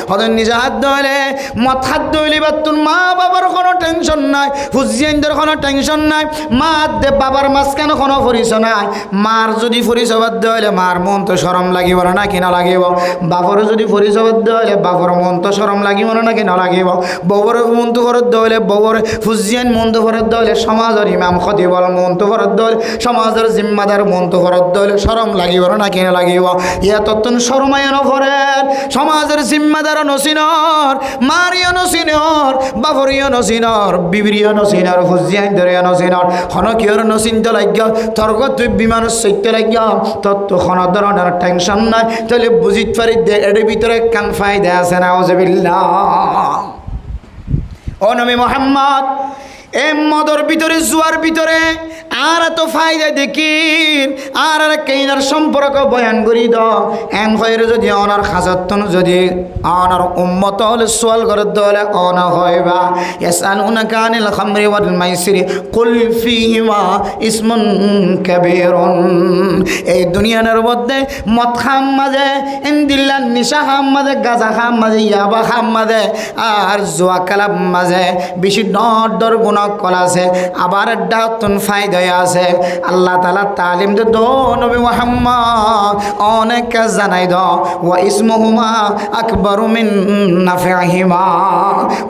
হয়তো নিজে হাত দইলে, মত হাত দইলে বা তোর মা বাবার কোনো টেনশন নাই, হুজিয়ানদের কোনো টেনশন নাই। মা দে বাবার মাঝখানে কোনো পরিচয় নাই। মার যদি পরিচয় বাদ দইলে মার মন তো শরম লাগিব না কি না লাগিব। বাপর যদি পরিচয় বাদ দইলে বাপর মন তো শরম লাগিব না কি না লাগিব। বউর মন তো ফরত দইলে বউর হুজিয়ান মন তো ফরত দইলে সমাজের ইমাম খতিবল মন তো ফরত দইলে সমাজের জিম্মাদার মন তো ফরত দইলে শরম লাগিব না কি না লাগিব। ইয়া তত্তন শরমায় নফরের সমাজের জিম্মাদার নসিনর, মারিও নসিনর, বাপরিও নসিনর, বিবিরিও নসিনর, হুজিয়ান ধরিও নসিনর, হনকিয়র নসিন্ত লাগিয়া তর্ক তুই বিমান সৈত্য লাগিয়া তত্ত্ব হন ধরনের টেনশন নাই। তাহলে বুঝিত পারি দে এর ভিতরে কান ফায়দা আছে না। আউযুবিল্লাহ। ও নবী মুহাম্মদ, এ মদর ভিতরে জুয়ার ভিতরে আর এত ফায়দা দেখিন আর কেইনার সম্পর্ক বয়ান করি দ এন হয়ে যদি অনার খাজাতন যদি অনার উম্মত হলে সোয়াল করে দলে অনা হয় বা ইয়াসআলুনাকা আনিল খামরি ওয়াল মাইসিরি কুল ফীহিমা ইসমুন কাবীরুন। এই দুনিয়ার মধ্যে মদ খাম মাঝে ইনদিল্লা নিশা খাম মাঝে গাঁজা খাম মাঝে ইয়াবা খাম মাঝে আর জুয়া খেলা মাঝে বেশি ডর গুণ কল আছে, আবার ডাতুন ফায়দা আছে। আল্লাহ তাআলা তালিম দে দো নবী মুহাম্মদ অনেক জানাই দ ওয়া ইসমুহুমা আকবারু মিন নাফিহিমা।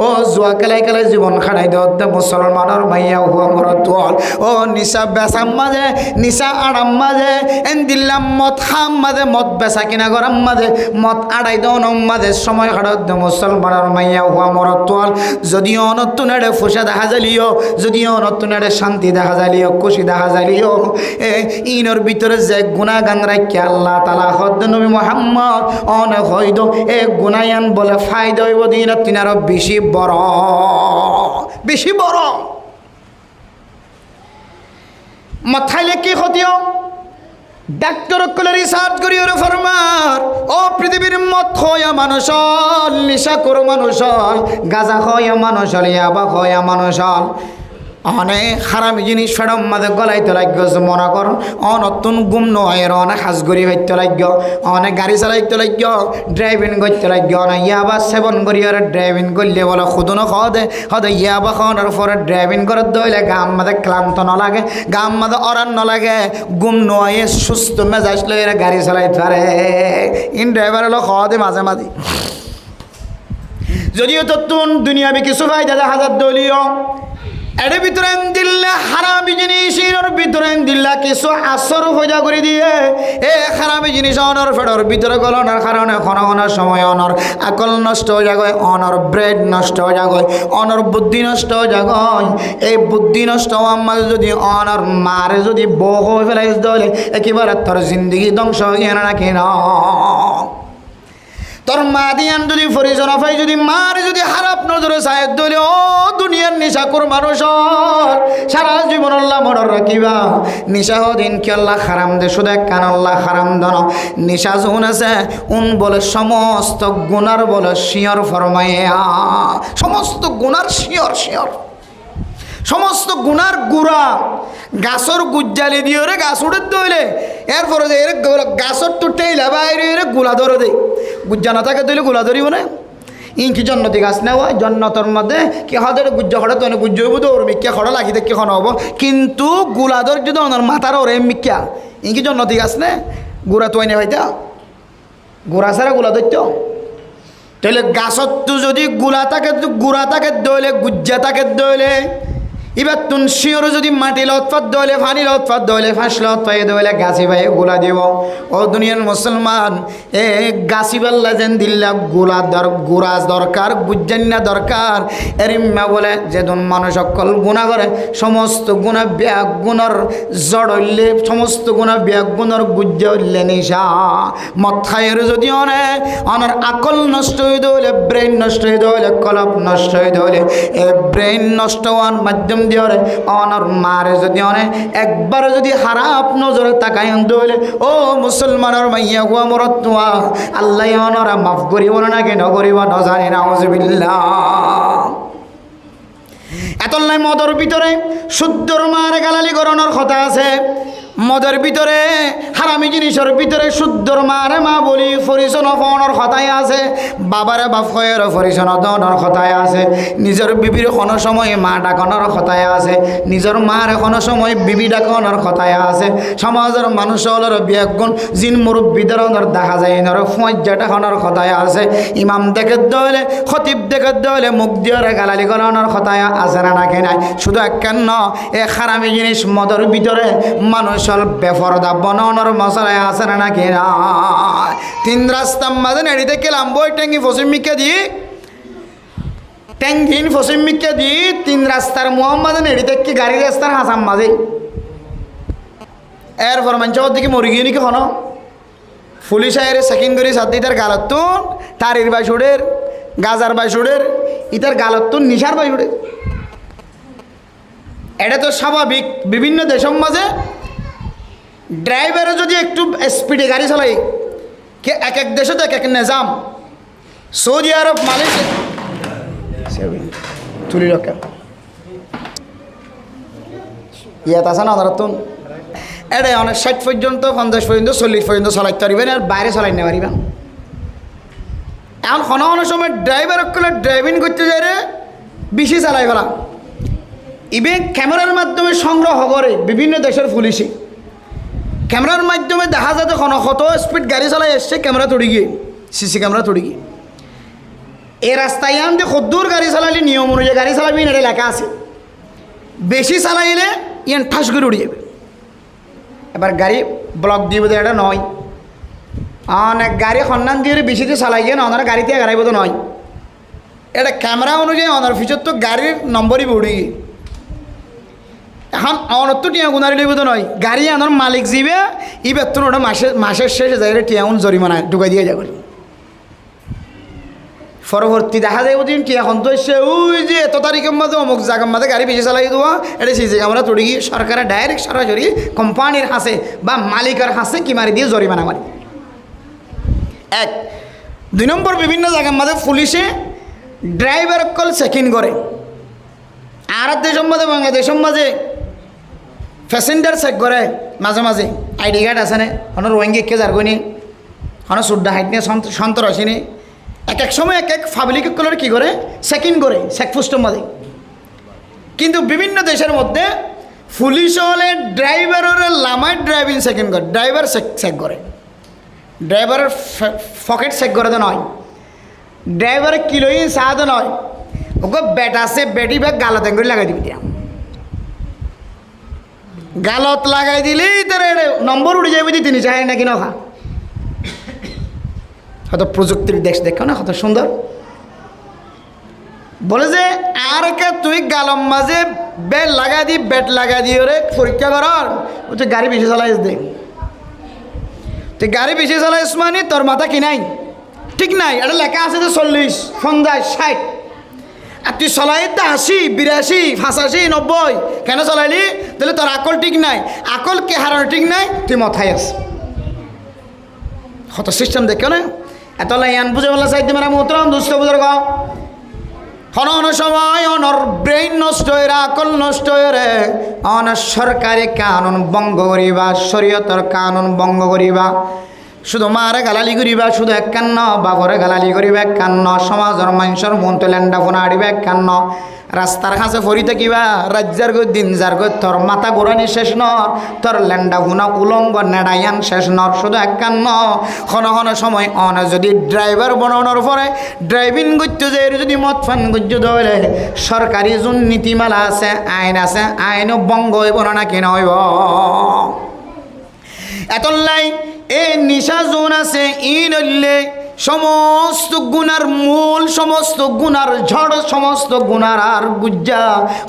ও জুয়া খেলাই খেলাই জীবন খাড়াই দে মুসলমানের মাইয়া হুয়া মরতুল। ও নিশা বেসাম মাঝে নিশা আড়াম মাঝে এন দিল্লাম মদ খাম মাঝে মদ বেসা কিনা গরম মাঝে মদ আড়াই দন মাঝে সময় খাড়াই দে মুসলমানের মাইয়া হুয়া মরতুল। যদিও নতুন এড়ে ফুসা দেখা যালিও, যদিও নতুন এড়ে শান্তি দেখা যালিও, খুশি দেখা যালিও, ইনর ভিতরে যে গুনাগান রাখি আল্লাহ তাআলা হদ নবী মুহাম্মদ অনেক হইদ এ গুনায়ান বলে ফায়দা হইব দিন তিনারও বেশি বড়, বেশি বড়। মাথাইলে কি হতিও ডাক্তার কলে রিসার্চ করি ওরে ফরমার ও পৃথিবীর মদ খয়া মানুষ হল, নিশা করো মানুষ হল, গাঁজা খয়া মানুষ হল, ইয়াবা খয়া মানুষ হল, অনেক হারামি জিনিস ফেরম মাঝে গলাইতে লাগবে। মনে কর অনতুন গুম নয় অনেক হাজগরি হইতে লাগবে, অনেক গাড়ি চালাইতে লাগবে, ড্রাইভিং করতে লাগবে, অনেক ইয়াবা সেবন করি আর ড্রাইভিং করলে বলে খুদুনো খদে হদে ইয়াবা খাওয়ানোর পরে ড্রাইভিং করে দইলে গাম মাঝে ক্লান্ত ন লাগে, গাম মাঝে অরান ন লাগে, গুম নয় সুস্থ মেজাজ লই গাড়ি চালাইতে পারে। ইন ড্রাইভার হলো খদে মাঝে মাঝে। যদিও তো তুন দুনিয়াবি কিছু ফায়দা দেখা যার দলীয় এর ভিতরে দিল্লা হারামি জিনিস এর ভিতরে দিল্লা কিছু আসর হইয়া করে দিয়ে এ হারামি জিনিস অনর ফেডর ভিতরে গলনের কারণে কোনো কোনো সময় অনর আকল নষ্ট হয়ে যায়, অনর ব্রেড নষ্ট হয়ে যায়, অনর বুদ্ধি নষ্ট হয়ে যায়। এই বুদ্ধি নষ্ট হওয়ার মাঝে যদি অনর মারে যদি বহ হয়ে ফেলাই দিলে একেবারে তোর জিন্দগি ধ্বংস হয়ে না নাকি না। তোর মা দিয়ান যদি পরিচয় পাই যদি মার যদি হারাপ নজরে সাহেব দলে ও দুনিয়ার নিশা কর মানুষ সারা জীবন আল্লাহ মনের রাখিবা। নিশা দিন কি আল্লাহ হারাম দে শুধু কান আল্লাহ হারাম দন। নিশা যখন আছে উন বলে সমস্ত গুনার বলে শিয়র ফরমাইয়া, সমস্ত গুনার শিয়র শিয়র, সমস্ত গুনার গুড়া গাছর গুজ্জালি দিয়ে রে গাছ উঠে দইলে এরপরে যে এর গাছর টুটেইলা বাইরে এর গুলা ধরে দেয়, গুজ্জা না থাকে দইলে গুলা ধরিব না। ইনকি জন্নতি গাছ নেওয়া জন্নতর মধ্যে কি হাতের গুজ্জা খড়া তো গুজ্জ হইব তো ওর মিক্কা খড়া লাগি দেখি খন হব, কিন্তু গুলা ধর যদি ওনার মাথার ওরে মিক্কা ইনকি জন্নতি গাছ নে গুড়া তো এনে ভাইতা গুড়া ছাড়া গুলা ধরত তাহলে গাছত তো যদি গুলা থাকে গুড়া থাকে দইলে গুজ্জা থাকে দইলে এবার তুন শিওর যদি মাটি লতফাত দইলে ফানি লতফাত দইলে ফাঁস লতফাই দইলে গাছি ভাই গোলা দিব। ও দুনিয়ার মুসলমান এ গাছি বাল্লা যেন দিল্লা গোলা গুড়া দরকার গুজ্জান্না দরকার। এরিম্মা বলে যেদিন মানুষ সকল গুণা করে সমস্ত গুণা ব্যাগ গুণর জড় হইলে সমস্ত গুণা ব্যাগ গুণর গুজ্জা হইলে নিশা মথায়ের যদি অনেক অনার আকল নষ্ট হয়ে দইলে ব্রেন নষ্ট হয়ে দইলে কলপ নষ্ট হয়ে দইলে এ ব্রেন নষ্ট হওয়ার মাধ্যম দিওরে অনর মারে যদি অনে একবার যদি খারাপ নজরে তাকাই দইলে ও মুসলমানের মাইয়া হুয়া মরতুয়া আল্লাহ অনরা মাফ করিব না কেন করিব না জানি না আউযুবিল্লাহ। এতলাই মদর ভিতরে শুদ্ধর মারে গালালি করানোর কথা আছে, মদের ভিতরে হারামি জিনিসের ভিতরে শুদ্ধর মারে মা বলি পরিচন ফোনের কথায় আছে, বাবারে বাপ হয়ের পরিচন দনের কথায় আছে, নিজের বিবির কোনো সময় মা ডাকনের কথায় আছে, নিজের মার কোনো সময় বিবি ডাকনের কথায় আছে। সমাজের মানুষের বিয়াগুণ জিন মুরব্বীদের দেখা যায় এনার ফজ্জা ডাকনের কথায় আছে, ইমাম দেখে দলে খতিব দেখে দলে মুখ দিয়ে গালালি করানোর কথায় আছে না নাকি নাই? শুধু কেন এ হারামি জিনিস মদের ভিতরে মানুষ বেফরদা বনানোর মশলায় আছে না নাকি না? তিন রাস্তার মাঝে নেড়িতে গেলাম বই ট্যাঙ্গি ফসিমিকে দিই ট্যাঙ্গিন ফসিমিকে দিই তিন রাস্তার মোহাম্মদে নেড়িতে কি গাড়ি রাস্তার হাসাম মাঝে এরপর মানুষের দিকে মরি গিয়ে নাকি হন পুলিশ আয়ের সেকেন্ড করে সাথে তার গালতুন তারির বাইশুডের গাজার বাইশুডের ইতার গালতুন নিশার বাইশুডের। এটা তো স্বাভাবিক। বিভিন্ন দেশের মাঝে ড্রাইভারে যদি একটু স্পিডে গাড়ি চালাই কে এক এক দেশে তো এক এক নিজাম। সৌদি আরব মালয়েশিয়া তুলি রক্ষা ইয়াত আছে না ধরতুন এটা অনেক 60 পর্যন্ত 50 পর্যন্ত 40 পর্যন্ত চালাইতে পারবেন আর বাইরে চালাই নিতে পারবেন। এখন কোনো কোনো সময় ড্রাইভার করলে ড্রাইভিং করতে যাই রে বেশি চালাই ফেলা। ইভেন ক্যামেরার মাধ্যমে সংগ্রহ করে বিভিন্ন দেশের পুলিশে ক্যামেরার মাধ্যমে দেখা যায় কোনো কত স্পিড গাড়ি চালাই এসছে ক্যামেরা তড়ি গিয়ে সিসি ক্যামেরা তড়ি গিয়ে এই রাস্তায় আনতে কদ্দূর গাড়ি চালালে নিয়ম অনুযায়ী গাড়ি চালাবি এটা লেখা আছে, বেশি চালাইলে ইয়ান ঠাস করে উড়ে যাবে। এবার গাড়ি ব্লক দিয়ে বোধ এটা নয় অনেক গাড়ি সন্ধান দিয়ে বেশিতে চালাই গিয়ে না ওনারা গাড়িতে গাড়াইব তো নয়, এটা ক্যামেরা অনুযায়ী ওনার ফিচর তো গাড়ির নম্বরই উড়ে গিয়ে এখন অনত টিয়া গুনারি লইব তো নয় গাড়ি আনার মালিক যাবে ই বেতন ওটা মাসের শেষে যাই টিয়াউন জরিমানা ঢুকাই দিয়ে যাবে। পরবর্তী দেখা যায় বুঝি টিয়া এখন তো এসে ওই যে এত তারিখের মাঝে অমুক জায়গার মাঝে গাড়ি বেশি চালাই দেওয়া এটা সেই জায়গা আমরা তুড়ি গিয়ে সরকারের ডাইরেক্ট সরাসরি কোম্পানির হাসে বা মালিকের হাসে কি মারি দিয়ে জরিমানা মারি। এক দুই নম্বর বিভিন্ন জায়গার মাঝে পুলিশে ড্রাইভার কল চেকিং করে। আর দেশের মাঝে বাংলাদেশের মাঝে প্যাসেঞ্জার চেক করে মাঝে মাঝে আইডি কার্ড আছে না হনো রোহিঙ্গি কে যার গনি হনো সুদ্দা হাইট নিয়ে সন্তর আসেনি এক এক সময় এক এক পাবলিক কলার কী করে চেকিং করে চেকপোস্টের মাঝে। কিন্তু বিভিন্ন দেশের মধ্যে পুলিশ হলে ড্রাইভারের লামায় ড্রাইভিং চেকিং করে, ড্রাইভার চেক করে, ড্রাইভারের পকেট চেক করে তো নয়, ড্রাইভারের কিলোই চা তো নয়, ওকে বেট আছে বেটি ব্যাগ গালত করে লাগাই দিবি দিয়া গালত লাগাই দিলেই তার নম্বর উঠে যাবে যে তিনি চাই নাকি নখা। হয়তো প্রযুক্তির দেশ দেখো না কত সুন্দর বলে যে আর কে তুই গালম মাঝে বেট লাগাই দি বেট লাগাই দিয়ে রে পরীক্ষা করার তুই গাড়ি বেশি চালাইস দে, তুই গাড়ি বেশি চালাইস মানে তোর মাথা কি নাই ঠিক নাই, এটা লেখা আছে যে 40 50 60 আর তুই চলাই তো 80 82 85 90 কেন চলাইলি তাহলে তোর আকল ঠিক নাই, আকল কে হারানো ঠিক নাই তুই মাথায় আস কত সিস্টেম দেখো না এত লাইন বুঝে বলা চাইতে মেরা মোতরাম দুষ্ট বুঝার গাও হন সময় অনর ব্রেইন নষ্ট হয়ে আকল নষ্ট হয়ে রে অনার সরকারি কানুন ভঙ্গ করিবা শরীয়তের কানুন ভঙ্গ করিবা শুধু মারে গালালি করিবা শুধু এক কান্ন বাবরে গালালি করিবা এক কান্ন সমাজের মানুষের মন তো ল্যান্ডা ফোনা আড়িবা এক কান্ন রাস্তার কাছে ফরি থাকিবা রাজ্যার গো দিন যার গো তোর মাথা ঘোরানি শেষ নর তোর ল্যান্ডা ফোনা উলঙ্গ নেড়াইয়ান শেষ নর শুধু এক কান্ন ক্ষণ সময় অন যদি ড্রাইভার বানানোর পরে ড্রাইভিং করতে যাই যদি মদ ফান করতে ধরে সরকারি যোন নীতিমালা আছে আইনও ভঙ্গ হইব না কেন হইব। এতলাই এই নিশা জোন আছে ই নইলে সমস্ত গুনার মূল, সমস্ত গুনার ঝড়, সমস্ত গুনার আর গুজ্জা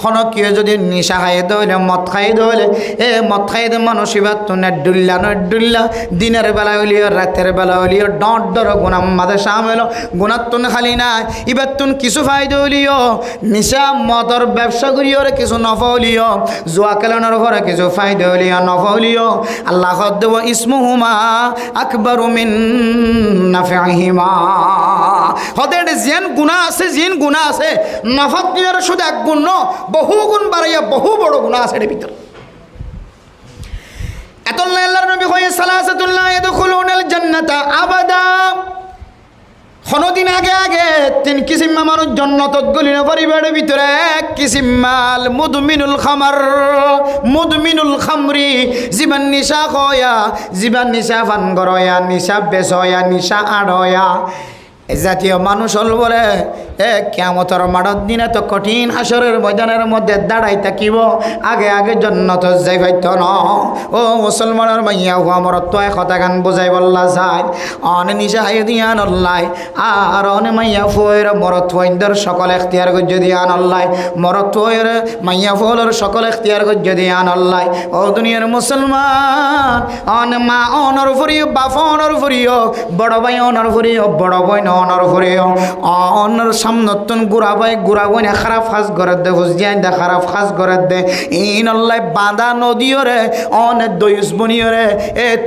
হনকিয়ে যদি নিশা খাই দইলে, মদ খাই দইলে, মদ খাই দে মানুষ এবার তো নেডুল্লা দিনের বেলা হলিও রাতের বেলা হলিও ডর ডর গুনাম মাদে সামেল গুনার তুন খালি না এবার তুন কিছু ফায়দা হলিও, নিশা মদর ব্যবসা করিও রে কিছু নফা হলিও, জুয়া খেলানোর ঘরে কিছু ফায়দা হলিও নফা হলিও। আল্লাহ দেব ইসমুহুমা আকবরু মিন নাফিহিমা। হদের যেন গুণা আছে, জিন গুণা আছে, নফত দিনের শুধু এক গুণ ন, বহু গুণ বাড়াইয়া বহু বড় গুণা আছে এর ভিতর। এতল্লাহ আল্লাহর নবী কয় সালাসাতুল্লাহ ইয়াদখুলুনাল জান্নাতা আবাদা। কোনদিন আগে আগে তিন কিসিমা মানুষ জান্নাতত গলি না পরিবারের ভিতরে। এক কিসিমাল মুদমিনুল খামার, মুদমিনুল খামরি, জীবন নিশা খয়া, জীবন নিশা ফান গরয়া, নিশা বেচয়া, নিশা আড়য়া, এ জাতীয় মানুষ হল বলে কিয়ামতের মাঠের দিনে তো কঠিন হাসরের ময়দানের মধ্যে দাঁড়াই থাকিব, আগে আগে জান্নাত যাই পাইত ন। ও মুসলমানের মাইয়া হুয়া মরত তো কথা গান বোঝাই বললা যায়, অনে নিশা হাই দিয়া নল্লাই, আর অনে মাইয়া ফুয়ের মরত ফুয়ের সকল এখতিয়ার গজ্য দিয়া নল্লাই, মরত ফুয়ের মাইয়া ফুয়ের সকল এখতিয়ার গজ্য দিয়া নল্লাই। ও দুনিয়ার মুসলমান, অন মা অনর ফুরিও, বাপ অনর ফুরিও, বড় ভাই অনর ফুরিও, বড় ভাই অনর ফুরিও, অনর সামনতন গুড়া ভাই না খারাপ কাজ করে দে, হুজিয়ান দে খারাপ কাজ করে দে, ইন আল্লাহ বাঁধা নদীও রে, অনেক দয়ুস বনিও রে,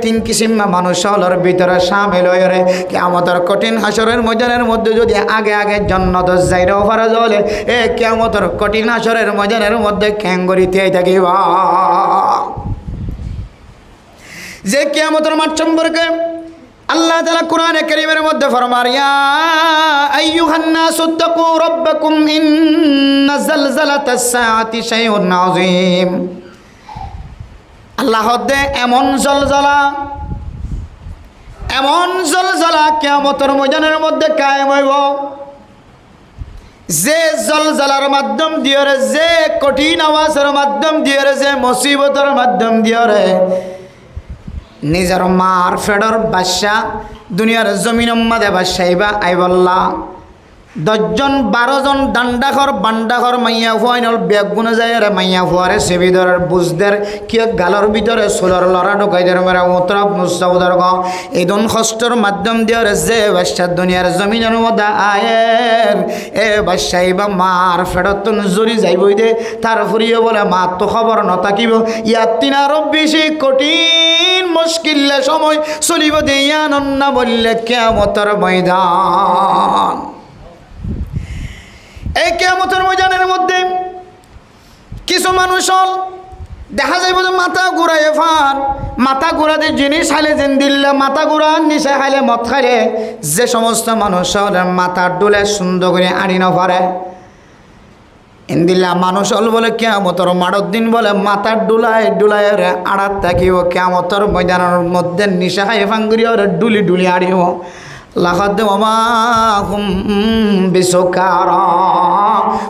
তিন কিসিম মানুষ হলর ভিতরে সামিল হয়ে রে। কিয়ামতের কঠিন হাসরের ময়দানের মধ্যে যদি আগে আগে জান্নাত যাইরাও পারা চলে, কিয়ামতের কঠিন হাসরের ময়দানের মধ্যে ক্যাঙ্গরিতে থাকিবা। যে কিয়ামতের মাঠ সম্পর্কে আল্লাহ তাআলা কোরআনে কারীমের মধ্যে ফরমান, ইয়া আইয়ুহান নাসু তাকু রাব্বাকুম ইন্না যালযালাতাস সাআতি শাইউন আযীম। আল্লাহ দে এমন জলজালা কিয়ামতের ময়দানের মধ্যে কায়েম হইব, যে জলজালার মাধ্যম দিয়ে রে, যে কঠিন আওয়াজের মাধ্যম দিয়ে রে, যে মুসিবতের মাধ্যম দিয়ে রে নিজের মার ফেডর বাদশা দুনিয়ার জমিনের মাঝে বাদশাইবা আইবল্লা 10 জন 12 জন ডান্ডাখর বান্ডাখর মাইয়া ফুয়াইনল বেগুন যায় রে, মাইয়া ফুয়ারে সেবিদরের বুঝদের কি গালর ভিতরে সোলর লড়া ঢোকাইদের মেরা উতরাব মুস্তাউদর গ এদন কষ্টর মাধ্যম দিয়ে যে বাদশা দুনিয়ার জমিনের মধ্যে আয়ের, এ বাদশাইবা মার ফেডত জুরি যাইবই দে, তার ফুরিয়ে বলে মা তো খবর নথাকিব, ইয়ার তিন আরো বেশি কঠিন মুশকিল সময় চলিব দে, ইয়ানন্না বললে কিয়ামতের ময়দান। এই কিয়ামতের ময়দানের মধ্যে কিছু মানুষ দেখা যাইব যে মাথা ঘুরাইয়ে ফান, মাথা ঘুরাতে জিনিস খাইলে যেন দিল্লা, মাথা ঘুরান নিশা খাইলে মদ খাইলে, যে সমস্ত মানুষ মাথা ডুলে সুন্দর করে আড়ি না পারে ইন্দিল্লা মানুষ হল বলে কিয়ামতের মাঠের দিন বলে মাথা ডুলাই রে আড়াত থাকিব, কিয়ামতের ময়দানের মধ্যে নিশা খাই ফাঙ্গুরি রে ডুলি ডুলি আড়িব। লাকাদ ওমা হুম বিসুকারা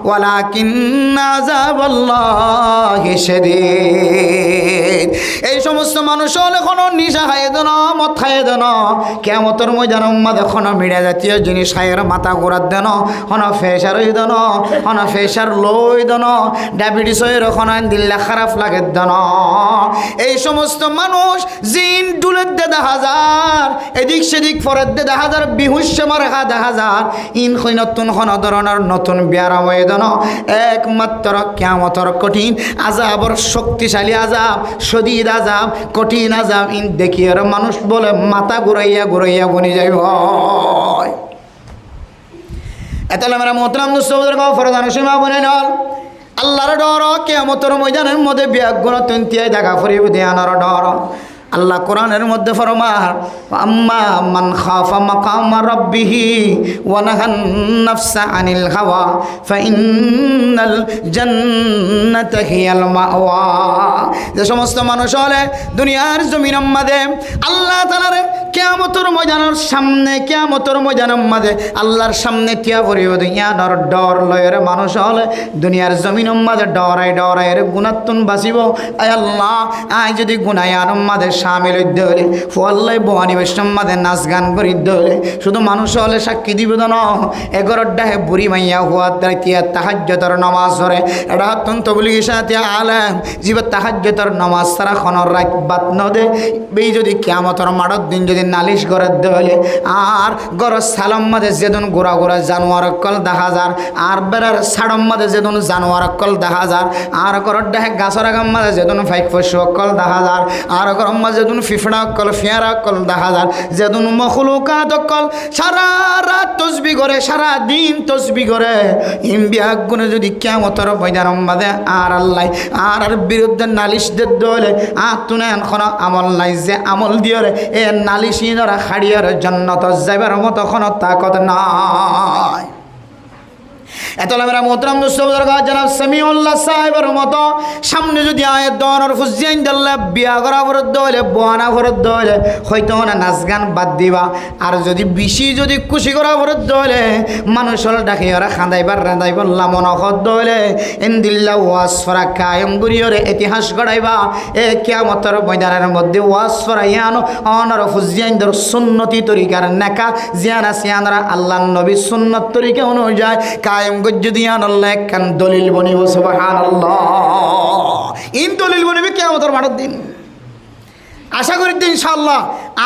ওয়ালাকিন্না আযাবাল্লাহি শাদীদ। এই সমস্ত মানুষ হলে কোনো নিশা খাইয়ে দেন, মদ খাইয়ে দেন, কিয়ামতের ময়দানের মধ্যে কোনো মিডিয়া জাতীয় জিনিস খাইয়ের মাথা ঘোরাত দেন, কোনো ফেসার হয়ে দেন, কোনো ফেসার লই দেন, ডায়াবেটিস হয়ে কোনো দিল্লা খারাপ লাগে দেন। এই সমস্ত মানুষ জিন ডুলের দে দেখা যার, এদিক সেদিক ফরের দে দেখা যার, বিহুষ্য মারেখা দেখা যার, ইন নতুন কোনো ধরনের নতুন বিয়ারা হয়ে দেন। একমাত্র কিয়ামতের কঠিন আযাবর শক্তিশালী আযাব, শদীদ আযাব, কঠিন আযাব ইন দেখিয়ে মানুষ বলে মাথা ঘুরাইয়া ঘুরাইয়া বনি যাইব। এতলে মেরা মোহতারাম দোস্তদের গাও ফরদান সীমা বনে নল আল্লাহর ডর কিয়ামতের ময়দানের মধ্যে বিয়াগুণ তন্তিয়ায় দেখা ফুরিব ধ্যানের ডর। আল্লাহ কোরআনের মধ্যে ফরমান, আম্মা মান খাফা মাকাম রাব্বিহি ওয়া নাহান নাফসা আনিল হাওয়া ফাইন্নাল জান্নাতা হিয়াল মাওয়া। যে সমস্ত মানুষ হলে দুনিয়ার জমিনের মধ্যে আল্লাহ তাআলার কিয়ামতের ময়দানের সামনে কিয়ামতের ময়দানের মাঝে আল্লাহর সামনে তিয়া পড়িব দুনিয়ার ডর লয়ের মানুষ হলে দুনিয়ার জমিনের মাঝে ডরাই রে গুণাত্তুন বাঁচিব। আয় আল্লাহ আয় যদি গুনায়ার মাঝে সামিল হইতে হলে ফুয়াল্লাই বহানি বৈষ্ণব মাঝে নাচ গান করিতে হলে শুধু মানুষ হলে সাক্ষী দিব ন এগরর ডাহে বুড়ি মাইয়া হুয়ার দ্বারা তিয়া তাহাজ্জুদের নামাজ ধরে এটা অত্যন্ত বলি গেছে আলেম জীব তাহাজ্জুদের নামাজ ছাড়া খনর রাত বাত নদে এই যদি কিয়ামতের মাঠের দিন যদি নালিশ করে হলে আর গর সালাম মাঝে যেদিন গোড়া গোড়া জানোয়ার কল দেখা যার আর বেড়ার সাড়ম মাঝে যেদিন জানোয়ার কল দেখা যার আর গরর ডাহে গাছর আগাম মাঝে যেদিন ফাইক ফসু কল দেখা যার আর গরম মাঝে যেদিন ফিফড়া কল ফিয়ারা কল দেখা যার যেদিন মখলুকাত কল সারা রাত তসবি করে সারা দিন তসবি করে ইম্বিয়া গুণে যদি কিয়ামতের ময়দানের মাঝে আর আল্লাহ আর বিরুদ্ধে নালিশ দলে আর তুনে এখন আমল নাই যে আমল দিয়ে এ নালিশি ধরা খাড়িয়ার জান্নাত যাইবার মতো কোনো তাকত নাই। এতলা মোহতরম দোস্তবুজুর্গ জনাব সামিউল্লাহ সাহেবের মতো সামনে যদি আয়াত দনের ফুজিয়াইন দিল্লা বিয়া করা ফরদ হইলে বোয়ানা ফরদ হইলে হয়তো না নাচ গান বাদ দিবা আর যদি বেশি যদি খুশি করা ফরদ হইলে মানুষের ডাকি ওরা খাঁদাইবার রাঁধাইবার লামন অখদ হইলে ইনদিল্লা ওয়াজ ফরা কায়েম করিয়রে ইতিহাস গড়াইবা এ কিয়ামতের ময়দানের মধ্যে ওয়াজ ফরাইয়ানো অনর ফুজিয়াইন দর সুন্নতি তরিকার নেকা জিয়ানা সিয়ানরা আল্লাহর নবী সুন্নত তরিকা অনুযায়ী কায়েম গজ্জুদিয়ান আল্লাহ একখান দলিল বনিব সুবহানাল্লাহ। ইন দলিল বনিবে কিয়ামতের মাঠের দিন আশা করি ইনশাআল্লাহ।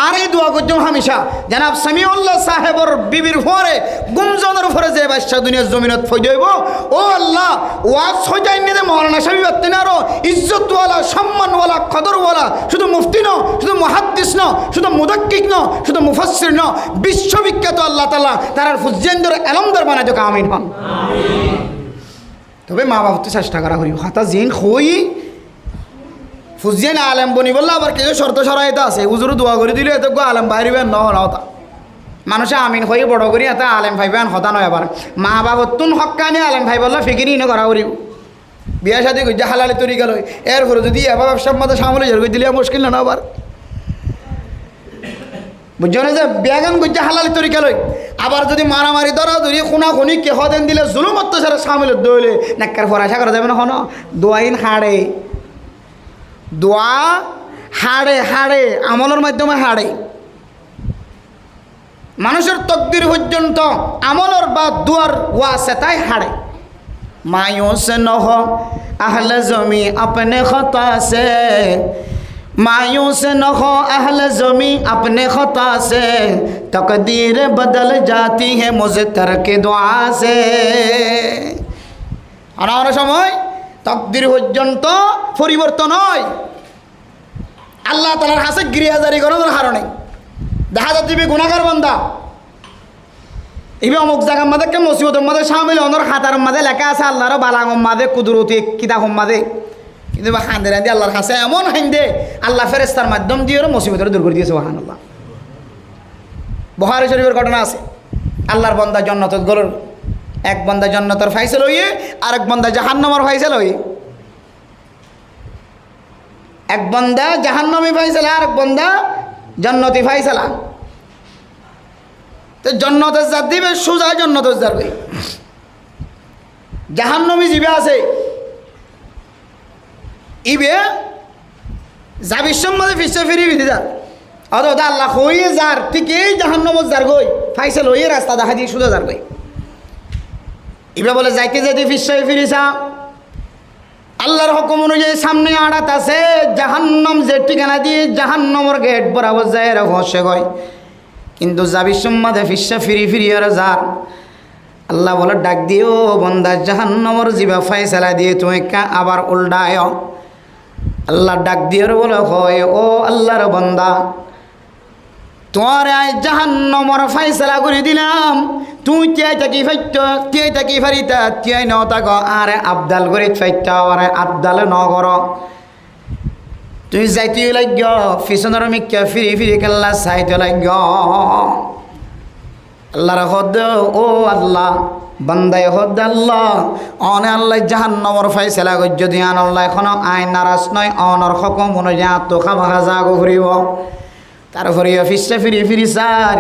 আর এই দোয়া করতাম হামেশা জনাব সামিউল্লাহ সাহেবর বিবির ফরে গুমজনের ফরে যে বাদশা দুনিয়ার জমিনত ফয়দা হইব ও আল্লাহ ওয়াজ হইতাই নিয়ে মৌলানা সাহেব বাত্তেন আরো ইজ্জতওয়ালা সম্মানওয়ালা কদরওয়ালা শুধু মুফতি ন শুধু মুহাদ্দিস ন শুধু মুদাক্কিক ন শুধু মুফাসসির ন বিশ্ববিখ্যাত আল্লাহ তাআলা তার ফুজিয়ানদের এলমদার বানাই দেখ আমিন হন আমিন। তবে মা বাবা তো চেষ্টা করা করি হাতা জিন হই ফুজিয়ান আলেম বনি বললে আবার কিছু শর্ত সরাইতে আছে হুজুর দোয়া করে দিলে এত আলেম বাইরিবেন নতা মানুষে আমিন হয়ে বড় করি এত আলেম ভাইবেন হতা নয় আবার মা বাবার তুন হক্কানি আলেম ভাই বললে ফিকিরি এনে করা করিব বিয়া শাদি করছে হালালি তৈরি গেল এরপরে যদি এবার ব্যবসার মধ্যে সামলে জোর করে দিলে মুশকিল না আবার বুঝছো না যে বিয়াগান করছে হালালি তৈরি গেল আবার যদি মারামারি ধরা ধরি খুনা খুনি কেহ দেন দিলে জুলুম অত্যাচার সামিল দইলে নাক্কার ফরাসা করা যাবে না হন দোয়াইন হাড়ে দোয়া হাড়ে হাড়ে আমলের মাধ্যমে হাড়ে মানুষের তকদির পর্যন্ত আমলের বা দুয়ার ওয়াসে তাই হাড়ে মায়ো সে নহ আহলে জমি আপনে খতা সে মায়ো সে নহ আহলে জমি আপনে খতা সে তকদীর বদল जाती है मुझे तरके दुआ से আনার সময় তকদির পর্যন্ত পরিবর্তন হয় আল্লাহ তাআলার কাছে গিরিয়াজারি করার কারণে দেখা যাচ্ছে গুনাহগার বান্দা ইবে অমুক জায়গার মাঝে কে মুসিবতের মাঝে শামিল অনর খাতার মাঝে লেখা আছে আল্লাহর বালাগম মাঝে কুদরতি কিতাবম মাঝে কিন্তু বা খান্দে রাঁধি আল্লাহর কাছে এমন হাইন্দে আল্লাহ ফেরেশতার মাধ্যম দিয়ে মুসিবতের দূর করে দিয়েছে সুবহানাল্লাহ। বুখারী শরীফের ঘটনা আছে আল্লাহর বান্দা জান্নাতে গেল এক বান্দা জান্নাতের ফাইসাল হইয়ে আরেক বান্দা জাহান্নামের ফাইসাল হইয়ে এক বান্দা জাহান্নামী ফাইসালা আরেক বান্দা জান্নাতি ফাইসালা তো জান্নাতের জাত দিবে সোজা জান্নাতের যাবে জাহান্নামী জিবে আছে ইবে যাবির মধ্যে ফিসে ফিরি বিধি যার অত আল্লাহ হইয়ে যার ঠিক এই জাহান্নামত যার গই ফাইসাল হইয়ে রাস্তা দেখা দিয়ে সোজা যার গই ইবে বলে যাইতে যাইতে ফিসে ফিরিসা আল্লাহর হুকুম অনুযায়ী সামনে আড়াত আছে জাহান্নাম যে ঠিকানা দিয়ে জাহান্নামের গেট বরাবর যায় এরা হসে গয় কিন্তু যাবির সম্মাদে ফিসা ফিরি ফিরি আর যার আল্লাহ বলে ডাক দিও বন্দা জাহান্নামের জিবা ফাইসালা দিয়ে তুমি আবার উল্টায় আল্লাহ ডাক দিয়ে বলে হয় ও আল্লাহর বন্দা তোমার জাহান্নামের ফাইসালা করে দিলাম তুই তিয়াই থাকি ফারিতা তিয়াই ন থাক আরে আবদাল করে ফাইটা আরে আবদালে ন কর তুই যাইতে লাগ পিছনের মিক্কা ফিরি ফিরি কেল্লা চাইতে লাগ আল্লাহর হদ ও আল্লাহ বান্দাই হদ আল্লাহ অনে আল্লাহ জাহান্নামের ফাইসালা কর যদি আন আল্লাহ এখন আইন নারাজ নয় অনর হুকুম অনুযায়ী তো খামা খাজা ঘুরিব তারপরে অফিসে ফিরি স্যার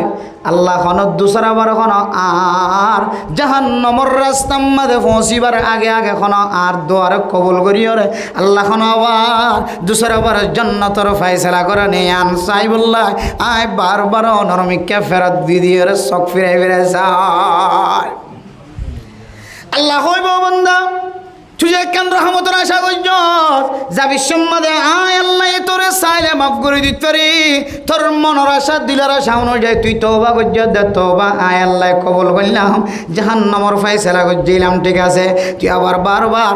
আল্লাহ খন দুসরা বার খন আর জাহান্নামের রাস্তার মাঝে পৌঁছিবার আগে খন আর দোয়ার কবুল করিও রে আল্লাহ খন আবার দুসরা বার জান্নাতের ফয়সালা করে নিয়ে আন সাইবুল্লাহ আয় বারবার নরমিককে ফেরত দিয়ে রে চোখ ফিরে স্যার আল্লাহ হইব বান্দা তুই কেন রহমতের আশা করছ যাবি সম্মাদে আয় আল্লাহ তোরে চাইলে মাফ করে দিতে পারি তোর মনের আশা দিলার আশা অনুযায়ী তুই তওবা করছ দে তওবা আয় আল্লাহ কবুল করলাম জাহান্নামের ফয়সালা করছিলাম ঠিক আছে তুই আবার বারবার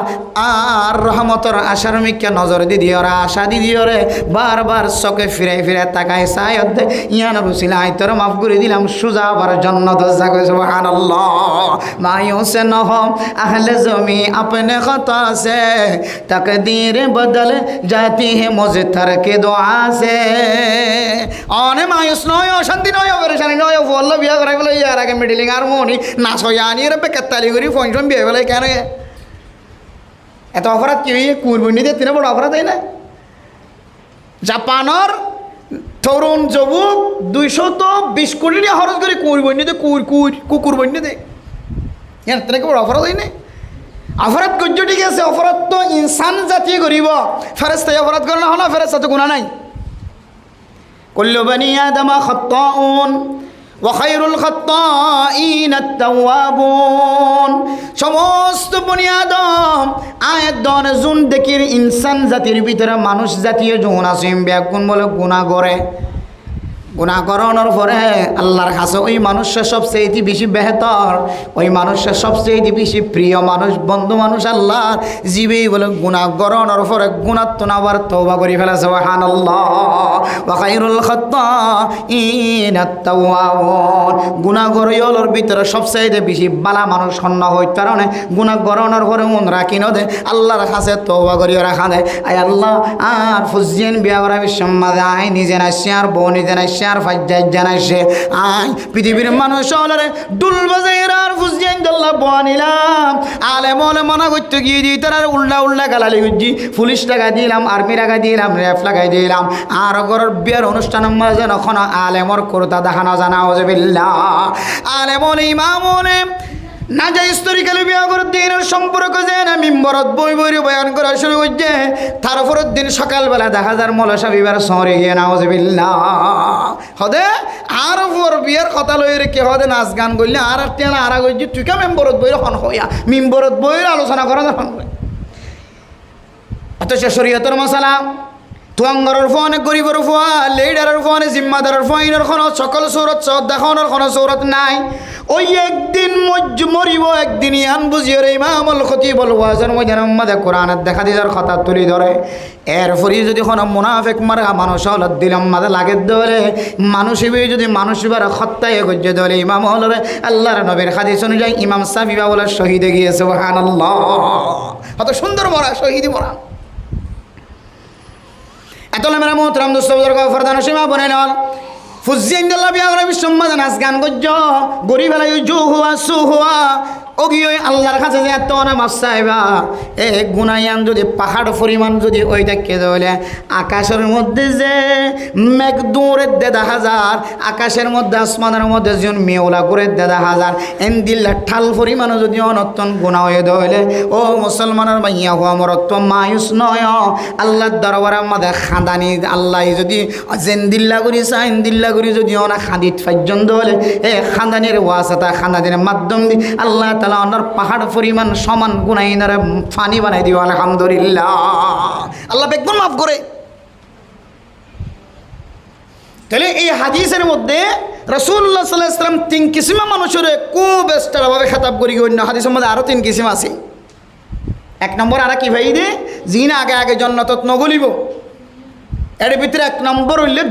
আর রহমতের আশার মিকে নজর দি দিও রে আশা দি দিও রে বারবার চোখে ফিরে তাকাই চাই দে ইয়ান রুসিলা আয় তোর মাফ করে দিলাম সুজা আবার জান্নাত জাগে সুবহানাল্লাহ মায়ুসে নহম আহলে জমি আপনে खता से तकदीर बदल जाती है मुझतर के दुआ से অনে মায়ুস নয় অশান্তি নয় পরেশানি নয় বললো বিয়া করাই বলে ইয়ার আগে মিডিলিং আর মনি না সয়ানি রে বেকাত্তালি করি ফোন বিয়ে বলে কেন এত অপরাধ কি কুরবানি দিয়ে তিনে বড় অপরাধ হয় না জাপানের তরুণ যুবক 220 কোটি টাকা খরচ করে কুরবানি দিয়ে কুরবানি দেয় এর থেকে বড় অপরাধ হয় না অপরাধ করছ ঠিক আছে অপরাধ তো ইনসান জাতি করিব ফেরেশতাই অপরাধ করে না হলো ফেরেশতা তো গুনাহ নাই কুল্লু বনি আদম খাত্তাউন ওয়া খায়রুল খাত্তাইন আত-তাওয়াবুন সমস্ত বনি আদম আয়াত দন জুন দেখির ইনসান জাতির ভিতরে মানুষ জাতীয় জুন আছে ব্যাকুন বলে গুনাহ করে গুনাহ করানোর পরে আল্লাহর কাছে ওই মানুষের সবচেয়ে বেশি বেহতর ওই মানুষের সবচেয়ে বেশি প্রিয় মানুষ বন্ধু মানুষ আল্লাহর জীবেই বলে গুনাহ করানোর পরে গুনাহ তো আবার তওবা করে ফেলে সুবহানাল্লাহ ওয়া খায়রুল খাত্তাইন আত-তাওয়াবুন গুনাহ করানোর ভিতরে সবচেয়ে বেশি বালা মানুষ হন্য হই কারণে গুনাহ করানোর পরে মন রাখি ন দে আল্লাহর কাছে তওবা করিয়া রাখা দেয় আয় আল্লাহ আর ফুজিয়েন বিয়া করা বিশ্বমাদে আয় নিজে নাইছে আর বউ নিজে নাইছে আর ফাজ্জাজ জানাইছে আয় পৃথিবীর মানুষ হলরে ডুল বাজাইরা আর ফুজিয়েন আল্লাহ বানিলাম আলে মনে মনা করতে গিয়ে দিই তার উল্টা গালালি গুজি পুলিশ লাগাই দিলাম আর্মি লাগাই দিলাম রেফ লাগাই দিলাম আর ঘরের বিয়ের অনুষ্ঠানের মাঝে এখন আলেমর করতা দেখানো জানা হজবিল্লাহ আলেমন ইমামনে না যাই স্তরিকালে বিয়া করে দিনের সম্পর্ক যে না মিম্বরত বই বয়ান করা শুরু করছে তারপরের দিন সকালবেলা দেখা যার মলসা বিবার শহরে গিয়ে নাউজুবিল্লাহ হদে আর ওর বিয়ার কথা লই রেখে হদে নাচ গান করলে আর টেনা আর করছি তুই কে মেম্বরত বইয়ের হন হইয়া মিম্বরত বইয়ের আলোচনা করা যখন অথচ শরীয়তের মশালা তুয়াঙ্গরের ফোনে গরিবের ফোয়া লিডারের ফোনে জিম্মাদারের ফোনের কোনো সকল সৌরত সব দেখানোর কোনো সৌরত নাই ওই একদিন মরিব একদিন ইয়ান বুঝিয়ে রে ইমামুল খতিবুল ওয়াজের ময়দানের মধ্যে কোরআনের দেখা দিদার কথা তুলি ধরে এরপরে যদি কোনো মুনাফিক মারা মানুষ হল দিলাম মাঝে লাগে ধরে মানুষ যদি মানুষ এবার হত্যায় গজ্জে ধরে ইমাম হল আল্লাহর নবীর হাদিস অনুযায়ী ইমাম সাবিবা বলে শহীদে গিয়েছে সুবহানাল্লাহ কত সুন্দর মরা শহীদি মরা এতলে মেরা মোহতরাম দুস্তবুজুর্গ ফরদান সীমা বনে নেওয়াল ফুজিয়াইন্দাল্লাহ বিয়া করে বিশ্বম্মাদে নাচ গান গজ্জ গরি ফেলাই জু হুয়া সু হুয়া ওগি ওই আল্লাহর কাছে যে এত না মাছ চাইবা এ গুনাইয়ান যদি পাহাড় পরিমাণ যদি ওই দেখে ধরলে আকাশের মধ্যে যে মেঘ দূরে দেড় হাজার আকাশের মধ্যে আসমানের মধ্যে যেন মেওলা করে দেড় হাজার এন দিল্লা ঠাল পরিমাণও যদি অনর্তন গুণা হয়ে ধরলে ও মুসলমানের মাইয়া হওয়া মরত্ব মায়ুস নয় আল্লাহর দরবার আমাদের খাঁদানি আল্লাহ যদি জেন দিল্লা করি চাইন দিল্লা করি যদি অনা খাঁদিত পর্যন্ত হলে এ খাঁদানির ওয়াসাতা খাঁদানির মাধ্যম দিয়ে আল্লাহ তালা ওনার পাহাড় পরিমাণ সমান গুনাইনারে ফানি বানাই দিও আলহামদুলিল্লাহ আল্লাহ বেগুন মাফ করে তাহলে এই হাদিসের মধ্যে রাসূলুল্লাহ সাল্লাল্লাহু আলাইহি ওয়াসাল্লাম 3 কিসিমা মানুষের খুব এক্সট্রাভাবে খেতাব করি অন্য হাদিসের মধ্যে আরও 3 কিসিম আছে এক নম্বর আর কি ভাই দে জিনা আগে জান্নাতত নগলিব এর ভিতরে এক নম্বর হইলে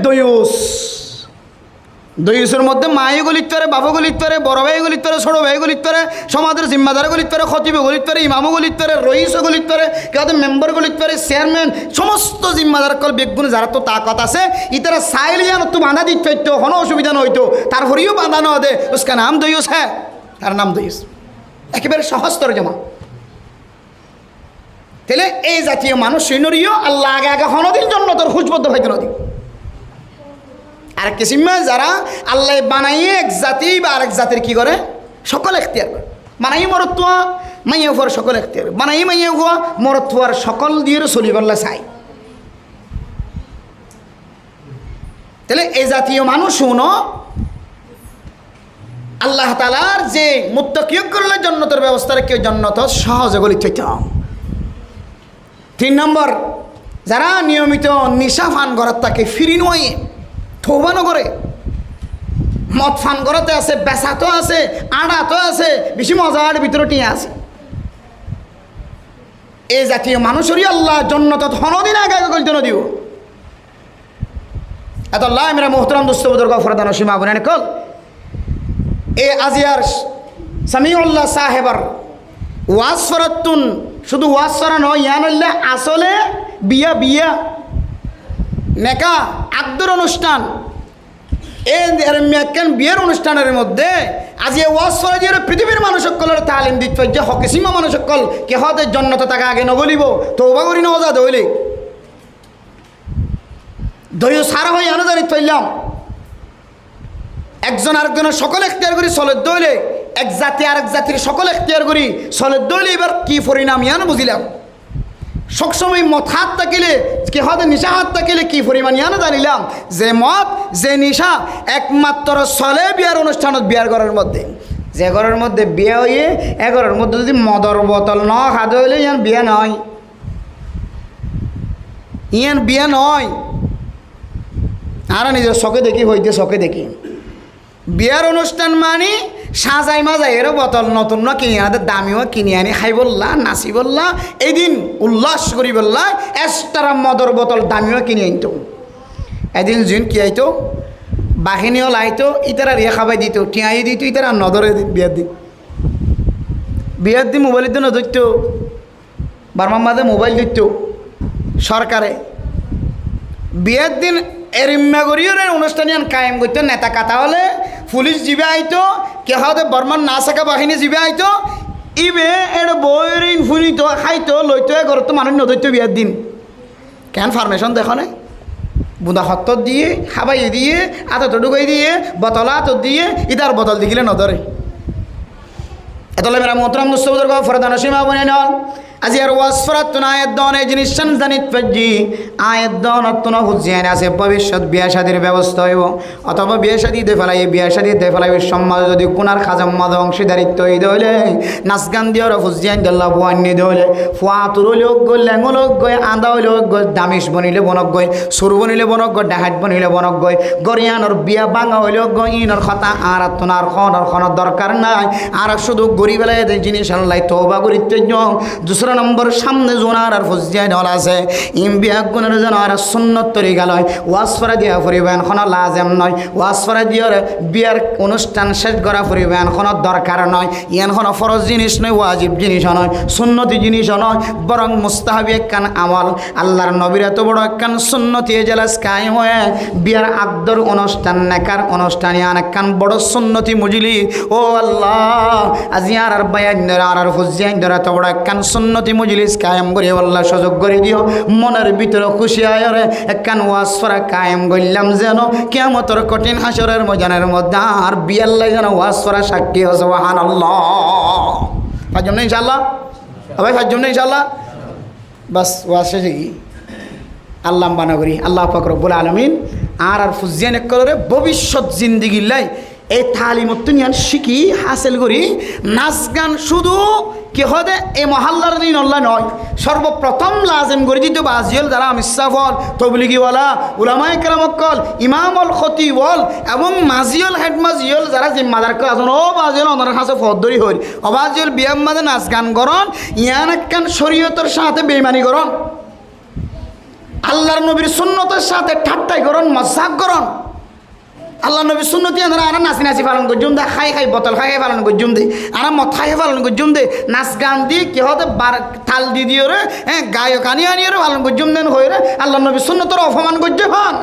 দয়ুসের মধ্যে মায়ে গলিত পারে বাবা গলিত পারে বড় ভাই গলিত পারে ছোটো ভাই গলিত পারে সমাজের জিম্মাদার গলিত পারে খতিব গলিত পারে ইমামও গলিত পারে রইসও গলিত পারে কেউ মেম্বার গলিত পারে চেয়ারম্যান সমস্ত জিম্মাদার কল বেগুন যারা তো তাকত আছে ইতারা চাইলে যেন তো বাঁধা দিতে পারতো কোনো অসুবিধা নইতো তারপরেও বাঁধা ন দে উসকা নাম দয়ুস হ্যাঁ তার নাম দয়ুস একেবারে সহস্তর জমা তাহলে এই জাতীয় মানুষ সৈন্যরিও আল্লাহ আগে হনদিন জন্য তোর খুঁজবদ্ধ হইতে নদী আর কিসিমা যারা আল্লাহ বানাইয়ে এক জাতি বা আরেক জাতির কি করে সকল এখতিয়ার করে বানাই মরত্বা মাইয়া হওয়ার সকল এখতিয়ার বানাই মাইয়া হওয়া মরত্বার সকল দিয়ে চলিবল্লা চাই। তাহলে এই জাতীয় মানুষ শুনো আল্লাহ তাআলার যে মুত্তাকিয়ক করলে জন্নতের ব্যবস্থা রেখে জন্নত সহজে গলি চাইতে। 3 নম্বর, যারা নিয়মিত নিশা ফান করার তাকে ফিরি নয় থৌবানো করে, মদ ফান করাতে আছে, বেচাতো আছে, আড়াতো আছে, বেশি মজার ভিতরে টিয়ে আছে। এই জাতীয় মানুষেরই আল্লাহ জন্নত হনদিন আগে গলিত দিব। এত আল্লাহ মেরা মোহতরম দুস্তবুদর গফরদান সীমা বনে কল এ আজিয়ার সামিউল্লাহ সাহেবার ওয়াজ ফরাতুন, শুধু ওয়াজ ফরা নয়, ইয়ান আসলে বিয়া বিয়া নেকা আব্দুর অনুষ্ঠান এই বিয়ের অনুষ্ঠানের মধ্যে আজ এই ওয়াজ ফরা দিয়ে পৃথিবীর মানুষ সকলের তালিম দিতে যে হকেসীমা মানুষ সকল কে হতে জন্নত তাকে আগে নগলিব তওবা করি নজা দইলে দইও সারা হয়ে আনো জানিত পাইলাম একজন আরেকজনের সকল এখতিয়ার করি চলে দইলে এক জাতি আরেক জাতির সকল এখতিয়ার করি চলে দইলে এবার কি পরিণাম ইয়ানো বুঝিলাম। সবসময় মত হাত থাকিলে কে হতে নিশা হাত থাকিলে কি পরিমাণ ইয়ানো জানিলাম যে মত যে নিশা একমাত্র চলে বিয়ার অনুষ্ঠানত বিয়ার ঘরের মধ্যে, যে ঘরের মধ্যে বিয়া হইয়ে এ ঘরের মধ্যে যদি মদর বোতল ন খাদ হইলে ইয়ান বিয়া নয়, ইয়ান বিয়া নয়। আর নিজের চকে দেখি হইতে চকে দেখি বিয়ার অনুষ্ঠান মানে সাজাই মাজাই এরও বোতল নতুন না কিনে আনাদের দামিও কিনে আনি খাই বললা নাচি বললা এই দিন উল্লাস করি বললা এক্সট্রা মদর বোতল দামিও কিনে আনত। এদিন জুন কি আইতো বাহিনীও লাইতো ইতারা রিয়া খাবাই দিত টিয়াই দিত ইতারা নদরে বিয়ার দিন মোবাইলের দিন ধরত বারমার মাঝে মোবাইল দিত সরকারে বিয়ের দিন এরিম্মা করিও অনুষ্ঠানে কায়েম করতো নেতা কাটা হলে পুলিশ জিবে আইতো কে হতে বর্মান না থাকা বাহিনী জিবে আইতো ইবে এটা বইরিন ফুনিত খাইতো লইতো ঘর তো মানুষ নদৈতো বিয়ার দিন কেন ফার্মেশন দেখো না বুঁদা হত্ত দিয়ে খাবাই দিয়ে আতত ঢুকাই দিয়ে বোতল আতত দিয়ে ইতার বোতল দেখিলে নধরে এতলে মেরা মোহতরম মুস্তফাদুর ফরদান সীমা বনে নন আজি আর ওয়াজ ফরাতুন আয়াত দন এই জিনিস জানিত পাজি আয়াত দন অতন হুজিয়ান আছে ভবিষ্যৎ বিয়া শাদীর ব্যবস্থা হইব অথবা বিয়া শাদী দে ফেলাই বিয়া শাদী দে ফেলাই সমাজ যদি কোনার খাজাম মাদ অংশীদারিত্ব হই দইলে নাচ গান দিওর হুজিয়ান দল্লা বুয়ান্নি দইলে ফুয়াতুর লোক গই লেঙ্গল লোক গই আন্দা লোক গই দামিশ বনিলে বনক গই সুর বনিলে বনক গই ডাহাত বনিলে বনক গই গরিয়ানোর বিয়া ভাঙা হইল গই ইনর কথা আর তোনার খনর দরকার নাই আর শুধু গরিবেলা জিনিস আল্লাহ তওবা করিতে দুসরা নম্বর সামনে জোনার আর ফজিয়ায় ঢল আছে ইম বিয়া গুণের যেন আর সুন্নত তরিকা লয় ওয়াজ ফরা দিয়া ফুরিবেন কোনো লাজেম নয় ওয়াজ ফরা দিয়ার বিয়ার অনুষ্ঠান শেষ করা ফুরিবেন কোনো দরকার নয় ইয়ান কোনো ফরজ জিনিস নয় ওয়াজিব জিনিস নয় সুন্নতি জিনিস নয় বরং মুস্তাহাবি একখান আমল আল্লাহর নবীর এত বড় একখান সুন্নতি জেলাস কায়েম হয়ে বিয়ার আকদর অনুষ্ঠান নেকার অনুষ্ঠান ইয়ান একখান বড় সুন্নতি মুজলি ও আল্লাহ আজি আর বায়ান আর ফজিয়ায় ধরে এত বড় একখান সুন্নতি মজলিস কায়েম করে আল্লাহ সুযোগ করে দিও মনের ভিতরে খুশি আয়রে একখান ওয়াজ ফরা কায়েম করলাম যেন কিয়ামতের কঠিন হাসরের ময়দানের মধ্যে আর বিয়াল্লাহ যেন ওয়াজ ফরা সাক্ষী হয় সুবহানাল্লাহ। ফাজম না ইনশাআল্লাহ ভাই ফাজম না ইনশাআল্লাহ বাস ওয়াজ শেষে আল্লাহ বানা করি আল্লাহ পাক রব্বুল আলামিন আর ফুজিয়ান একরে ভবিষ্যৎ জিন্দেগি লাই এই তালিমতুনিয়ান শিখি হাসিল করি নাচ গান শুধু কি হতে এই মহল্লার দিন আল্লাহ নয় সর্বপ্রথম লাজেম করে দিত বাজিল যারা মিসাফল তবলিগিওয়ালা উলামায়ে কেরামকল ইমামল খতিবল এবং মাজিয়ল হেড মাজিয়ল যারা জিম্মাদার আছেন ও বাজিল ওনার কাছে ফদরি হই অবাজিল বিয়াম মাঝে নাচ গান করন ইয়ান একখান শরীয়তের সাথে বেঈমানি করন আল্লাহর নবীর সুন্নতের সাথে ঠাট্টাই করন মজাক করন আল্লাহ নবী সুন্নতি আমরা আর নাচি নাচি পালন করছুম দে খাই খাই বোতল খাই খাই পালন করছুম দে আর মদ খাই পালন করছুম দে নাচ গান দিয়ে কি হতে তাল দি দিয়ে রে হ্যাঁ গায়ক আনি রে পালন করছুম দেন হয়ে রে আল্লাহ নবী সুন্নতের অপমান করছে হন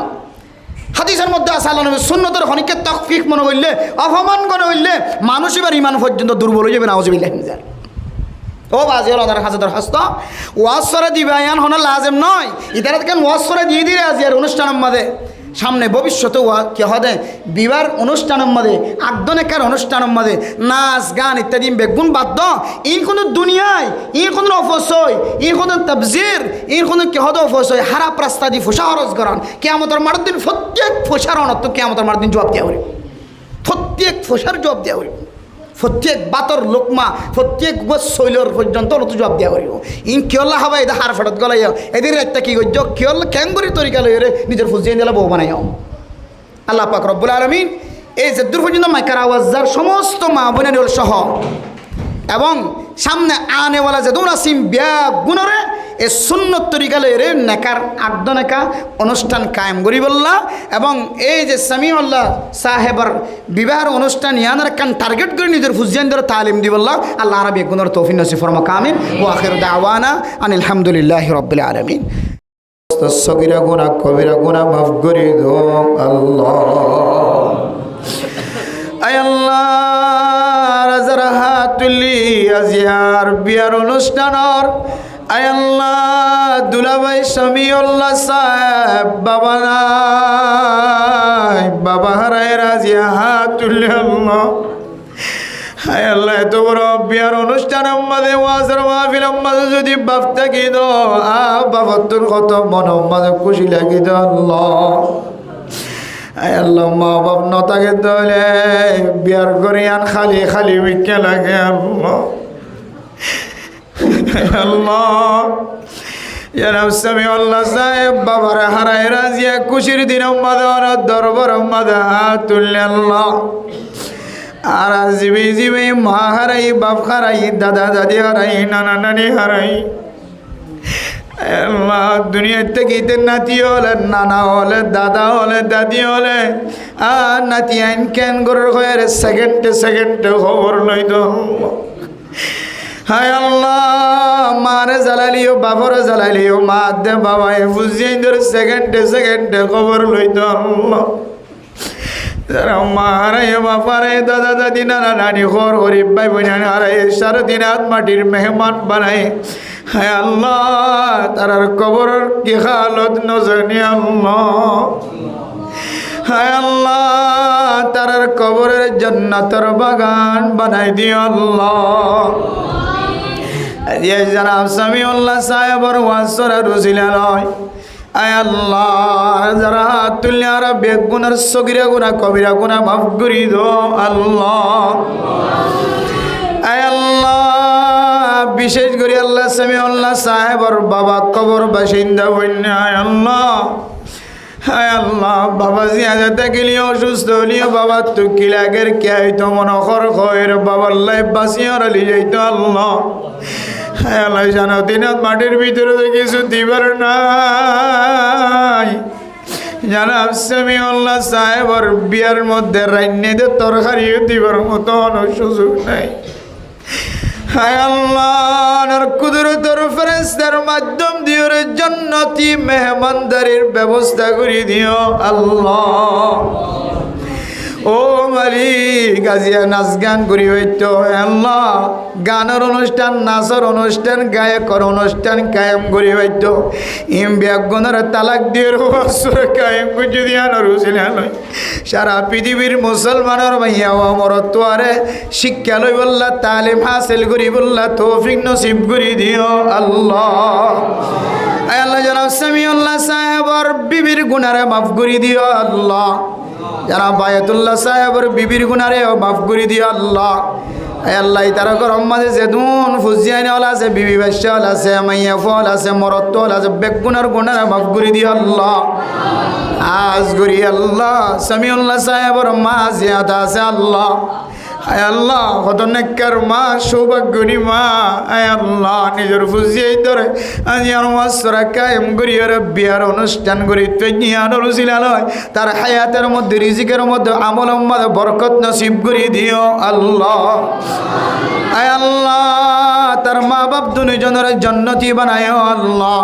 হাদিসের মধ্যে আছে আল্লাহ নবী সুন্নতের খনিকে তকফিক মনে করলে অপমান করে হইলে মানুষ এবার ইমান পর্যন্ত দুর্বল হয়ে যাবে নাউজুবিল্লাহ মিনাল ও বাজির ওনার কাছে দরখাস্ত ওয়াজ করে দিবে ইয়ান হন লাজেম নয় ইতারা কেন ওয়াজ করে দিয়ে দিলে আজ আর অনুষ্ঠানের মধ্যে সামনে ভবিষ্যতে কি হবে বিবাহ অনুষ্ঠানের মধ্যে আগদনেকার অনুষ্ঠানের মধ্যে নাচ গান ইত্যাদি বেগুন বাদ্য ইন কোনো দুনিয়ায় ইন কোনো অপচয় ইন কোনো তাবজির ইন কোনো কি হদ অপচয় হারা প্রাস্তা দি ফোসা খরচ করান কেয়ামতের মার দিন প্রত্যেক ফোসার অনর্থ কেয়ামতের মার দিন জবাব দেওয়া হবে প্রত্যেক ফোসার জবাব দেওয়া হবে প্রত্যেক বাতর লোকমা প্রত্যেক শৈলর পর্যন্ত অত জবাব দেওয়া করিব ইন কিয়ল্লা হবা এটা হার ফেরত গলাই এদের একটা কি করছ কিয়ল্লা ক্যাঙ্গুরি তরিকা লই রে নিজের ফুজিয়ে দিলা বউ বানাই আল্লাহ পাক রব্বুল আলামিন এই যে দূর পর্যন্ত মাইকার আওয়াজ যার সমস্ত মা বোনের সহ এবং সামনে আনেওয়ালা যে দৌড়াসিম বিয়া গুণরে এই সুন্নত তরিকা লই রে নেকার আগদনেকা অনুষ্ঠান কায়েম করি বললা এবং এই যে সামিউল্লাহ সাহেবর বিবাহের অনুষ্ঠান ইয়ানার কান টার্গেট করে নিজের ফুজিয়ান ধরে তালিম দি বললা আল্লাহ আরবি গুণর তৌফিক নসিব ফরমা কামিন ওয়া আখিরু দাওয়ানা আনিল হামদুলিল্লাহি রাব্বিল আলামিন সগীরা গুনাহ কবিরা গুনাহ মাফ করে দাও আল্লাহ আয় আল্লাহ রাজার হাতুলি আজিয়ার বিয়ার অনুষ্ঠানর আয় আল্লাহ দুলাভাই সামিউল্লাহ সাহেব বাবা নাই বাবা হারায় রাজিয়া হাতুলি আল্লাহ আয় আল্লাহ এত বড় বিয়ার অনুষ্ঠানের মাঝে ওয়াজের মাহফিলের মাঝে যদি বাপ থাকি দো বাবার তোর কত মন মাঝে খুশি লাগি দো আল্লাহ আয় আল্লাহ মা বাপ নতাকে দলে বিয়ার করিয়ান খালি খালি বিকে লাগে আল্লাহ আল্লাহ জানাব সামিউল্লাহ সাহেব বাবার হারায় রাজিয়া খুশির দিন মাঝে দরবার মাঝে হাত তুললে আল্লাহ আর জিবি জিবি মা হারাই বাপ হারাই দাদা দাদি হারাই নানা নানি হারাই আল্লাহ দুনিয়ার থেকে নাতি হলে নানা হলে দাদা হলে দাদি হলে আর নাতি আইন কেন গরুর হয়ে সেকেন্ডে সেকেন্ডে খবর লইত হায় আল্লাহ মারে জ্বালালিও বাপরে জ্বালালিও মা দে বাবাই বুঝিয়ে ধরে সেকেন্ডে সেকেন্ডে খবর লইত আল্লাহ যারা মা হারাই বাপারে দাদা দাদি নানা নানি ঘর গরিব ভাই বোন হারাই সারাদিন হাত মাটির মেহমান বানাই হায় আল্লাহ তারার কবর কি হালত নজনি আল্লাহ হায় আল্লাহ তারার কবরের জান্নাতের বাগান বানাই দিও আল্লাহ জানাব সামিউল্লাহ সাহেবর ওয়াসরা রুজিলা নয় আয় আল্লাহ যারা হাত তুললে আর বেগুনার সগিরা গুনাহ কবিরা গুনাহ মাফ করি দো আল্লাহ আয় আল্লাহ বিশেষ করে আল্লাহ সামিউল্লাহ সাহেবর বাবা কবর বাসিন্দা বন্যা আয় আল্লাহ হায় আল্লাহ বাবা জিয়াদা থাকিলিও অসুস্থ হলিও বাবা তো কি লাগের কে হইতো মনখর খয়ের বাবার লাইফ বাঁচিয়ে রালি যাইতো আল্লাহ হায় আল্লাহ জানো দিনত মাটির ভিতরে কিছু দিবার নাই জানাব সামিউল্লাহ সাহেবর বিয়ার মধ্যে রান্নাদের তরকারিও দিবার মতো সুযোগ নাই হায় আল্লাহর কুদরতের ফেরেশতার মাধ্যম দিয়ে জান্নাতি মেহমানদারির ব্যবস্থা করে দিও আল্লাহ ও মালিক গাজিয়া নাচ গান করি হইতো আল্লাহ গানের অনুষ্ঠান নাচের অনুষ্ঠান গায়কের অনুষ্ঠান কায়েম করি হইতো ইম ব্যাগনের তালাক দিয়ে বছর কায়েম করে দিয়া নরুছিল সারা পৃথিবীর মুসলমানের ভাইয়া মরত আরে শিক্ষা লই বললা তালিম হাসিল করি বললা তৌফিক নসিব করি দিও আল্লাহ আল্লাহ জানাব সামিউল্লাহ সাহেবর বিবির গুনারে মাফ করি দিও আল্লাহ যারা বায়াতুল্লাহ সাহেবর বিবির গুনারে মাফ করে দিও আল্লাহ আল্লাহ তারা গরম মাঝে যেদুন ফুজিয়ানি হল আছে বিবি বাচ্চা হল আছে মাইয়া ফল আছে মরত্ব হল আছে বেগুনার গুনারে মাফ করে দিও আল্লাহ আজ করি আল্লাহ সামিউল্লাহ সাহেবর মা জিয়াদা আছে আল্লাহ আয় আল্লাহ কত নেককার মা সৌভাগ্যনী মা আয় আল্লাহ নিজের ফুজিয়ে ধরে আজি আর মাসরা কায়েম করি আর বিয়ার অনুষ্ঠান করি তুই তার হায়াতের মধ্যে রিজিকের মধ্যে আমলের মধ্যে বরকত নসিব করে দিও আল্লাহ আয় আল্লাহ তার মা বাপ দুজনের জান্নাতি বানায় আল্লাহ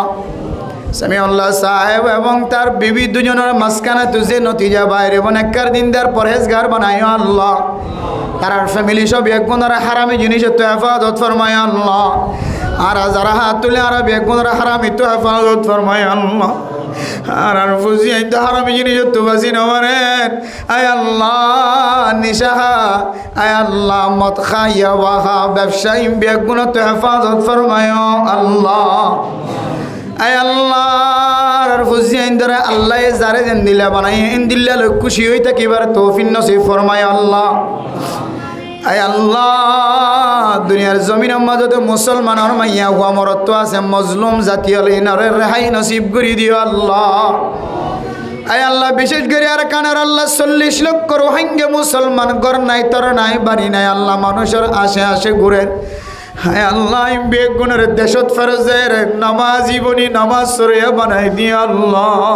সামিউল্লাহ সাহেব এবং তার বিবি দুজনের মাঝখানে তুঝে নতিজা বাইরে অনেককার দিনদার পরহেজগার বানায় আল্লাহ তার ফ্যামিলি সব একগুণরা হারামি জিনিস তো হেফাজত ফরমায় আল্লাহ আর যারা হাত তুলে আর একগুণরা হারামি তো হেফাজত ফরমায় আল্লাহ আর ফুজি আইন তো হারামি জিনিস তো বাসি নমারেন আয় আল্লাহ নিশাহা আয় আল্লাহ মদ খাইয়া ওয়াহা ব্যবসায়ী বেগুন তো হেফাজত ফরমায় আল্লাহ আয় আল্লাহ আর ফুজি আইন ধরে আল্লাহ যারে যেন দিলা বানাই এন দিল্লা লোক খুশি হই থাকিবার তৌফিক নসিব ফরমায় আল্লাহ আয় আল্লাহ দুনিয়ার জমিনের মাঝে মুসলমানের মাইয়া হুয়া মরত্ব আছে মজলুম জাতীয় ইনারে রেহাই নসিব করি দিও আল্লাহ আয় আল্লাহ বিশেষ করে আর কানার আল্লাহ 40 লক্ষ রোহিঙ্গা মুসলমান ঘর নাই তর নাই বাড়ি নাই আল্লাহ মানুষের আশে আশে ঘুরে হায় আল্লাহ বেগুনের দেশত ফরজের নামাজি বনি নামাজ সরিয়া বানাই দিও আল্লাহ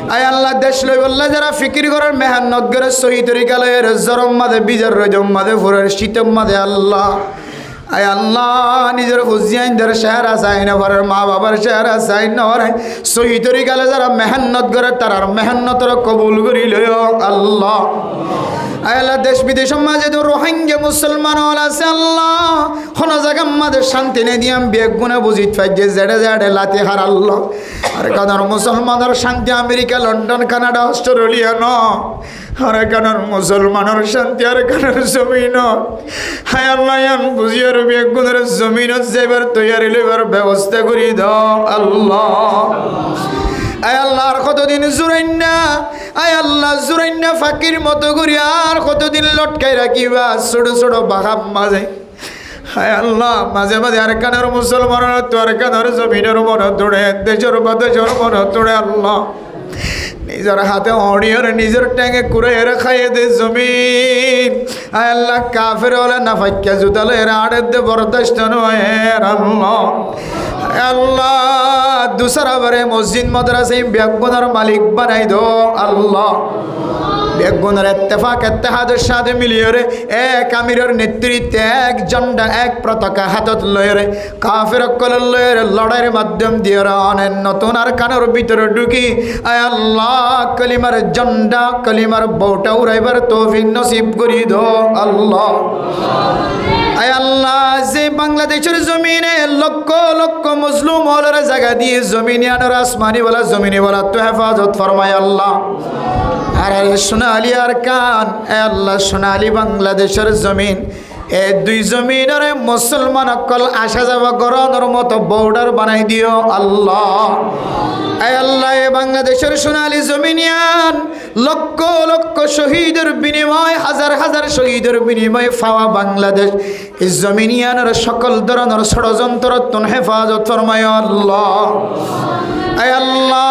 আয় আল্লাহ দেশ লই বললে যারা ফিকির করার মেহনত করে সহি তরিকা লয়ের জরম মাদে বিজর রজম মাদে ফুরের শীতম মাদে আল্লাহ আয় আল্লাহ নিজের হুজিয়াইনদের চেহারা চাই না ঘরের মা বাবার চেহারা চাই না ঘরে সহি তরিকালে যারা মেহনত করে তারার মেহনতর কবুল করি লয় আল্লাহ আয় আল্লাহ দেশ বিদেশের মাঝে তো রোহিঙ্গা মুসলমান আছে আল্লাহ কোন জায়গার মাঝে শান্তি নেই দিয়াম বেগুনে বুঝিত পাই যে জেডে জেডে লাতি হার আল্লাহ আর কানার মুসলমানের শান্তি আমেরিকা লন্ডন কানাডা অস্ট্রেলিয়া ন আর কানার মুসলমানের শান্তি আর কানার জমিন হায় আল্লাহ বুঝিয়ার বেগুনের জমিনত যাইবার তৈয়ারি লইবার ব্যবস্থা করি দাও আল্লাহ আয় আল্লাহ আর কতদিন জুরাইন্না আয় আল্লাহ জুরাইন্না ফাকির মতো করি আর কতদিন লটকাই রাখিবা ছোট ছোট বাঘাব মাঝে হায় আল্লাহ মাঝে মাঝে আর কানার মুসলমানের তো আর কানার জমিনের মন তোড়ে দেশের বাদেশের মন তোড়ে আল্লাহ নিজের হাতে অড়িয়ে নিজের ট্যাঙ্গে কুড়ে খাইয়ে দে জমিন আয় আল্লাহ কাফের হলে না ফাইকা জুতালে এরা আড়ে দে বরদাস্ত নয় আল্লাহ আল্লাহ দুসরা বারে মসজিদ মাদ্রাসা বেগুনের মালিক বানাই দো আল্লাহ বেগুনের ইত্তেফাক ইত্তেহাদের সাথে মিলিয়ে রে এক আমিরের নেতৃত্বে এক ঝান্ডা এক পতাকা হাতত লয়ে রে কাফের কলর লয়ে রে লড়াইয়ের মাধ্যম দিয়ে রে অনেক নতুন আর কানের ভিতরে ঢুকি আয় আল্লাহ কলিমার ঝান্ডা কলিমার বউটা উড়াইবার তৌফিক নসিব করি দো আল্লাহ আয় আল্লাহ যে বাংলাদেশের জমিনে লক্ষ লক্ষ মুসলিম হলের জায়গা দিয়ে জমিনে আনার আসমানি বলা জমিনে বলা তো হেফাজত ফরমায় আল্লাহ আর সোনালি আর কান আল্লাহ সোনালি বাংলাদেশের জমিন এই দুই জমিনের মুসলমান অকল আসা যাওয়া গরনের মতো বর্ডার বানাই দিও আল্লাহ আল্লাহ বাংলাদেশের সোনালী জমিনিয়ান লক্ষ লক্ষ শহীদের বিনিময় হাজার হাজার শহীদের বিনিময় পাওয়া বাংলাদেশ এই জমিনিয়ানের সকল ধরনের ষড়যন্ত্র হেফাজত ফরমায় আল্লাহ আল্লাহ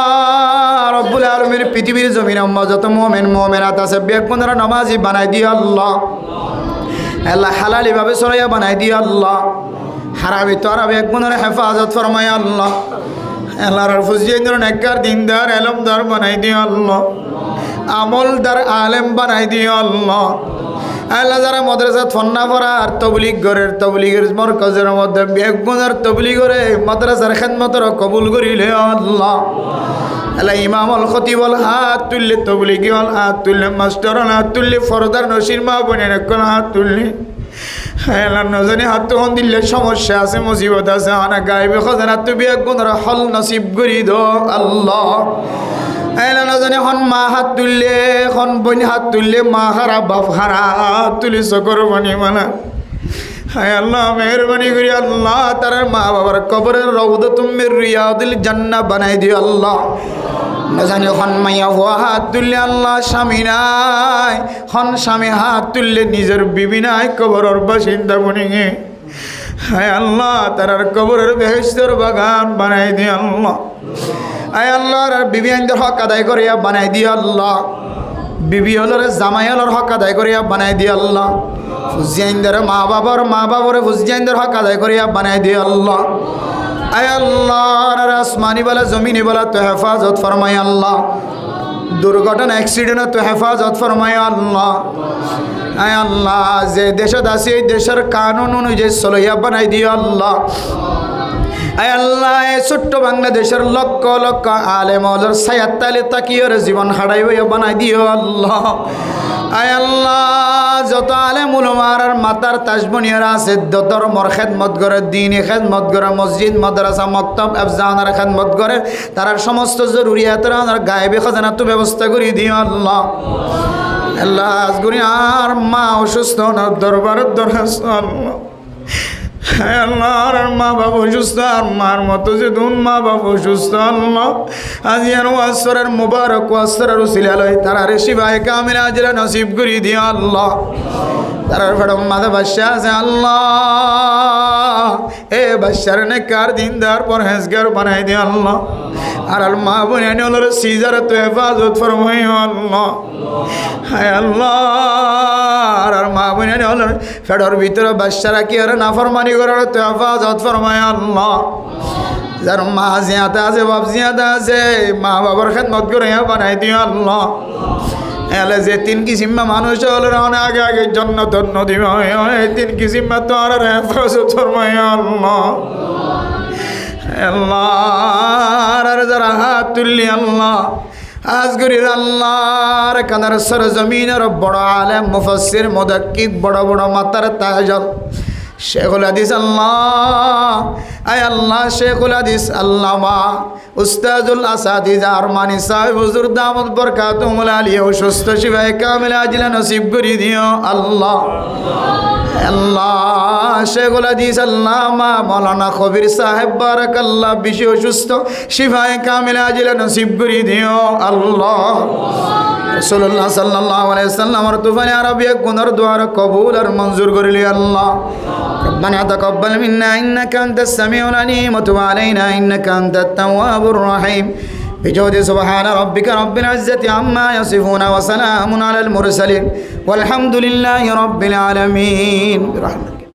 রব্বুল আলামিন পৃথিবীর জমিনে যত মুমিন মুমিনাত আছে বেগুনের নামাজি বানাই দিও আল্লাহ আল্লাহ হালালি ভাবে সরাইয়া বানাই দিও আল্লাহ হারামি তোরা বেগুনের হেফাজত ফরমায় আল্লাহ আল্লাহর ফুজিয়েন্দ্র নেককার দিনদার এলমদার বানাই দিও আল্লাহ আমলদার আলেম বানাই দিও আল্লাহ আল্লাহ যারা মাদ্রাসাত ফন্না পড়া আর তবলিগ ঘরের তবলিগের মরকজের মধ্যে বেগুনের তবলিগ করে মাদ্রাসার খেদমতর কবুল করিলে আল্লাহ আল্লাহ ইমামল খতিবল হাত তুললে তবলিগি হল হাত তুললে মাস্টার হাত তুললে ফরদার নসির মা বোনের হাত তুললে আল্লাহ নজনে হাত তখন দিলে সমস্যা আছে মুসিবত আছে আনা গাইবে খজানা তুই বেগুনের হল নসিব করি দো আল্লাহ আল্লাহ নজনে হন মা হাত তুললে হন বোন হাত তুললে মা হারা বাপ হারা হাত তুলি চকর বানি মানা হায় আল্লাহ মেহরবানি করি আল্লাহ তার মা বাবার কবরের রওদাতুম মির রিয়াদিল জান্নাহ বানাই দিও আল্লাহ নজানি হন মাইয়া হওয়া হাত তুললে আল্লাহ স্বামী নাই হন স্বামী হাত তুললে নিজের বিবি নাই কবরের বাসিন্দা বনিগে হায় আল্লাহ তার কবরের বেহেশতের বাগান বানাই দিও আল্লাহ আয় আল্লাহর বিবি আইনদের হক আদায় করিয়া বানাই দিও আল্লাহ বিবি হলের জামাই হলের হক আদায় করিয়া বানাই দিও আল্লাহ ফুজিয়াইনদের মা বাবার ফুজিয়াইনদের হক আদায় করিয়া বানাই দিও আল্লাহ আয় আল্লাহ আসমানি বলা জমিনি বলা তো হেফাজত ফরমায় আল্লাহ দুর্ঘটনা অ্যাক্সিডেন্ট তো হেফাজত ফরমায় আল্লাহ আয় আল্লাহ যে দেশত আছে এই দেশের কানুন অনুযায়ী চলইয়া বানাই দিও আল্লাহ আয় আল্লাহ এই ছোট্ট বাংলাদেশের লক্ষ লক্ষ আলেম ওলামার ছায়ার তলে তাকিয়ে জীবন হারাইবে বানাই দিও আল্লাহ। আয় আল্লাহ যত আলেম উলামার মাতার তাজবনিয়ারা আছে ধর্মর খেদমত করে, দ্বীনি খেদমত করে, মসজিদ মাদ্রাসা মক্তব আফজানার খেদমত করে, তার সমস্ত জরুরিয়াতের গায়েবে খাজানা তো ব্যবস্থা করে দিও আল্লাহ। আল্লাহ আজগুরি আর মা অসুস্থ না দরবারের দরখাস্ত আল্লাহ। হ্যাঁ আল্লাহ আর মা বাবু সুস্থ, আর মার মতো যে দুন মা বাবু সুস্থ আল্লাহ। আজি আর ওয়াসরের মুবারক ওয়াসরের উসিলালয় তারা শিবায়ে কামিল আজরা নসিব করি দিও আল্লাহ। তারার ফেড়ম মাথা বাদশা আছে আল্লাহ, এ বাদশার নেকার দিনদার পরহেজগার বানাই দিও আল্লাহ। আর আল মা বুনিয়ানি হলো সিজার তো হেফাজত ফরমাইও আল্লাহ। হায় আল্লাহ আর মা বুনিয়ানি হলো ফেডর ভিতরে বাদশারা কি আর নাফরমানি করার তো হেফাজত ফরমাই আল্লাহ। যার মা জিয়াদা আছে বাপ জিয়াদা আছে মা বাবার খেদমত করে বানাই দিও আল্লাহ। এলে যে তিন কিসিমা মানুষ হলো আগে আগে জন্নত নদী তিন কিসিমা তো আর হেফাজত ফরমাই আল্লাহ। আল্লাহ আর যারা হাত তুললি আল্লাহ আজগরির আল্লাহর কানার সরজমিনের বড় আলেম মুফাসসির মুদাক্কিক বড় বড় মাতার তাজল শেখুল হাদিস আল্লাহ। আয় আল্লাহ শেখুল হাদিস আল্লামা উস্তাদুল আসাদিজ আরমানি সাহেব হুজুর দামত বরকাতুহুল আলিয়া সুস্থ শিফায়ে কামিল আজিলা নসিব করে দিও আল্লাহ। আল্লাহ শেখুল হাদিস আল্লামা মাওলানা কবির সাহেব বারাকাল্লাহ বেশি অসুস্থ শিফায়ে কামিল আজিলা নসিব করে দিও আল্লাহ। রাসূলুল্লাহ সাল্লাল্লাহু আলাইহি ওয়াসাল্লামের তুফানে আরবিয়া গুনার দোয়া কবুল আর মঞ্জুর করলি আল্লাহ। ربنا تقبل منا إنك أنت السميع العليم وتب علينا إنك أنت التواب الرحيم بجود سبحان ربك رب العزة عما يصفون وسلام على المرسلين والحمد لله رب العالمين برحمته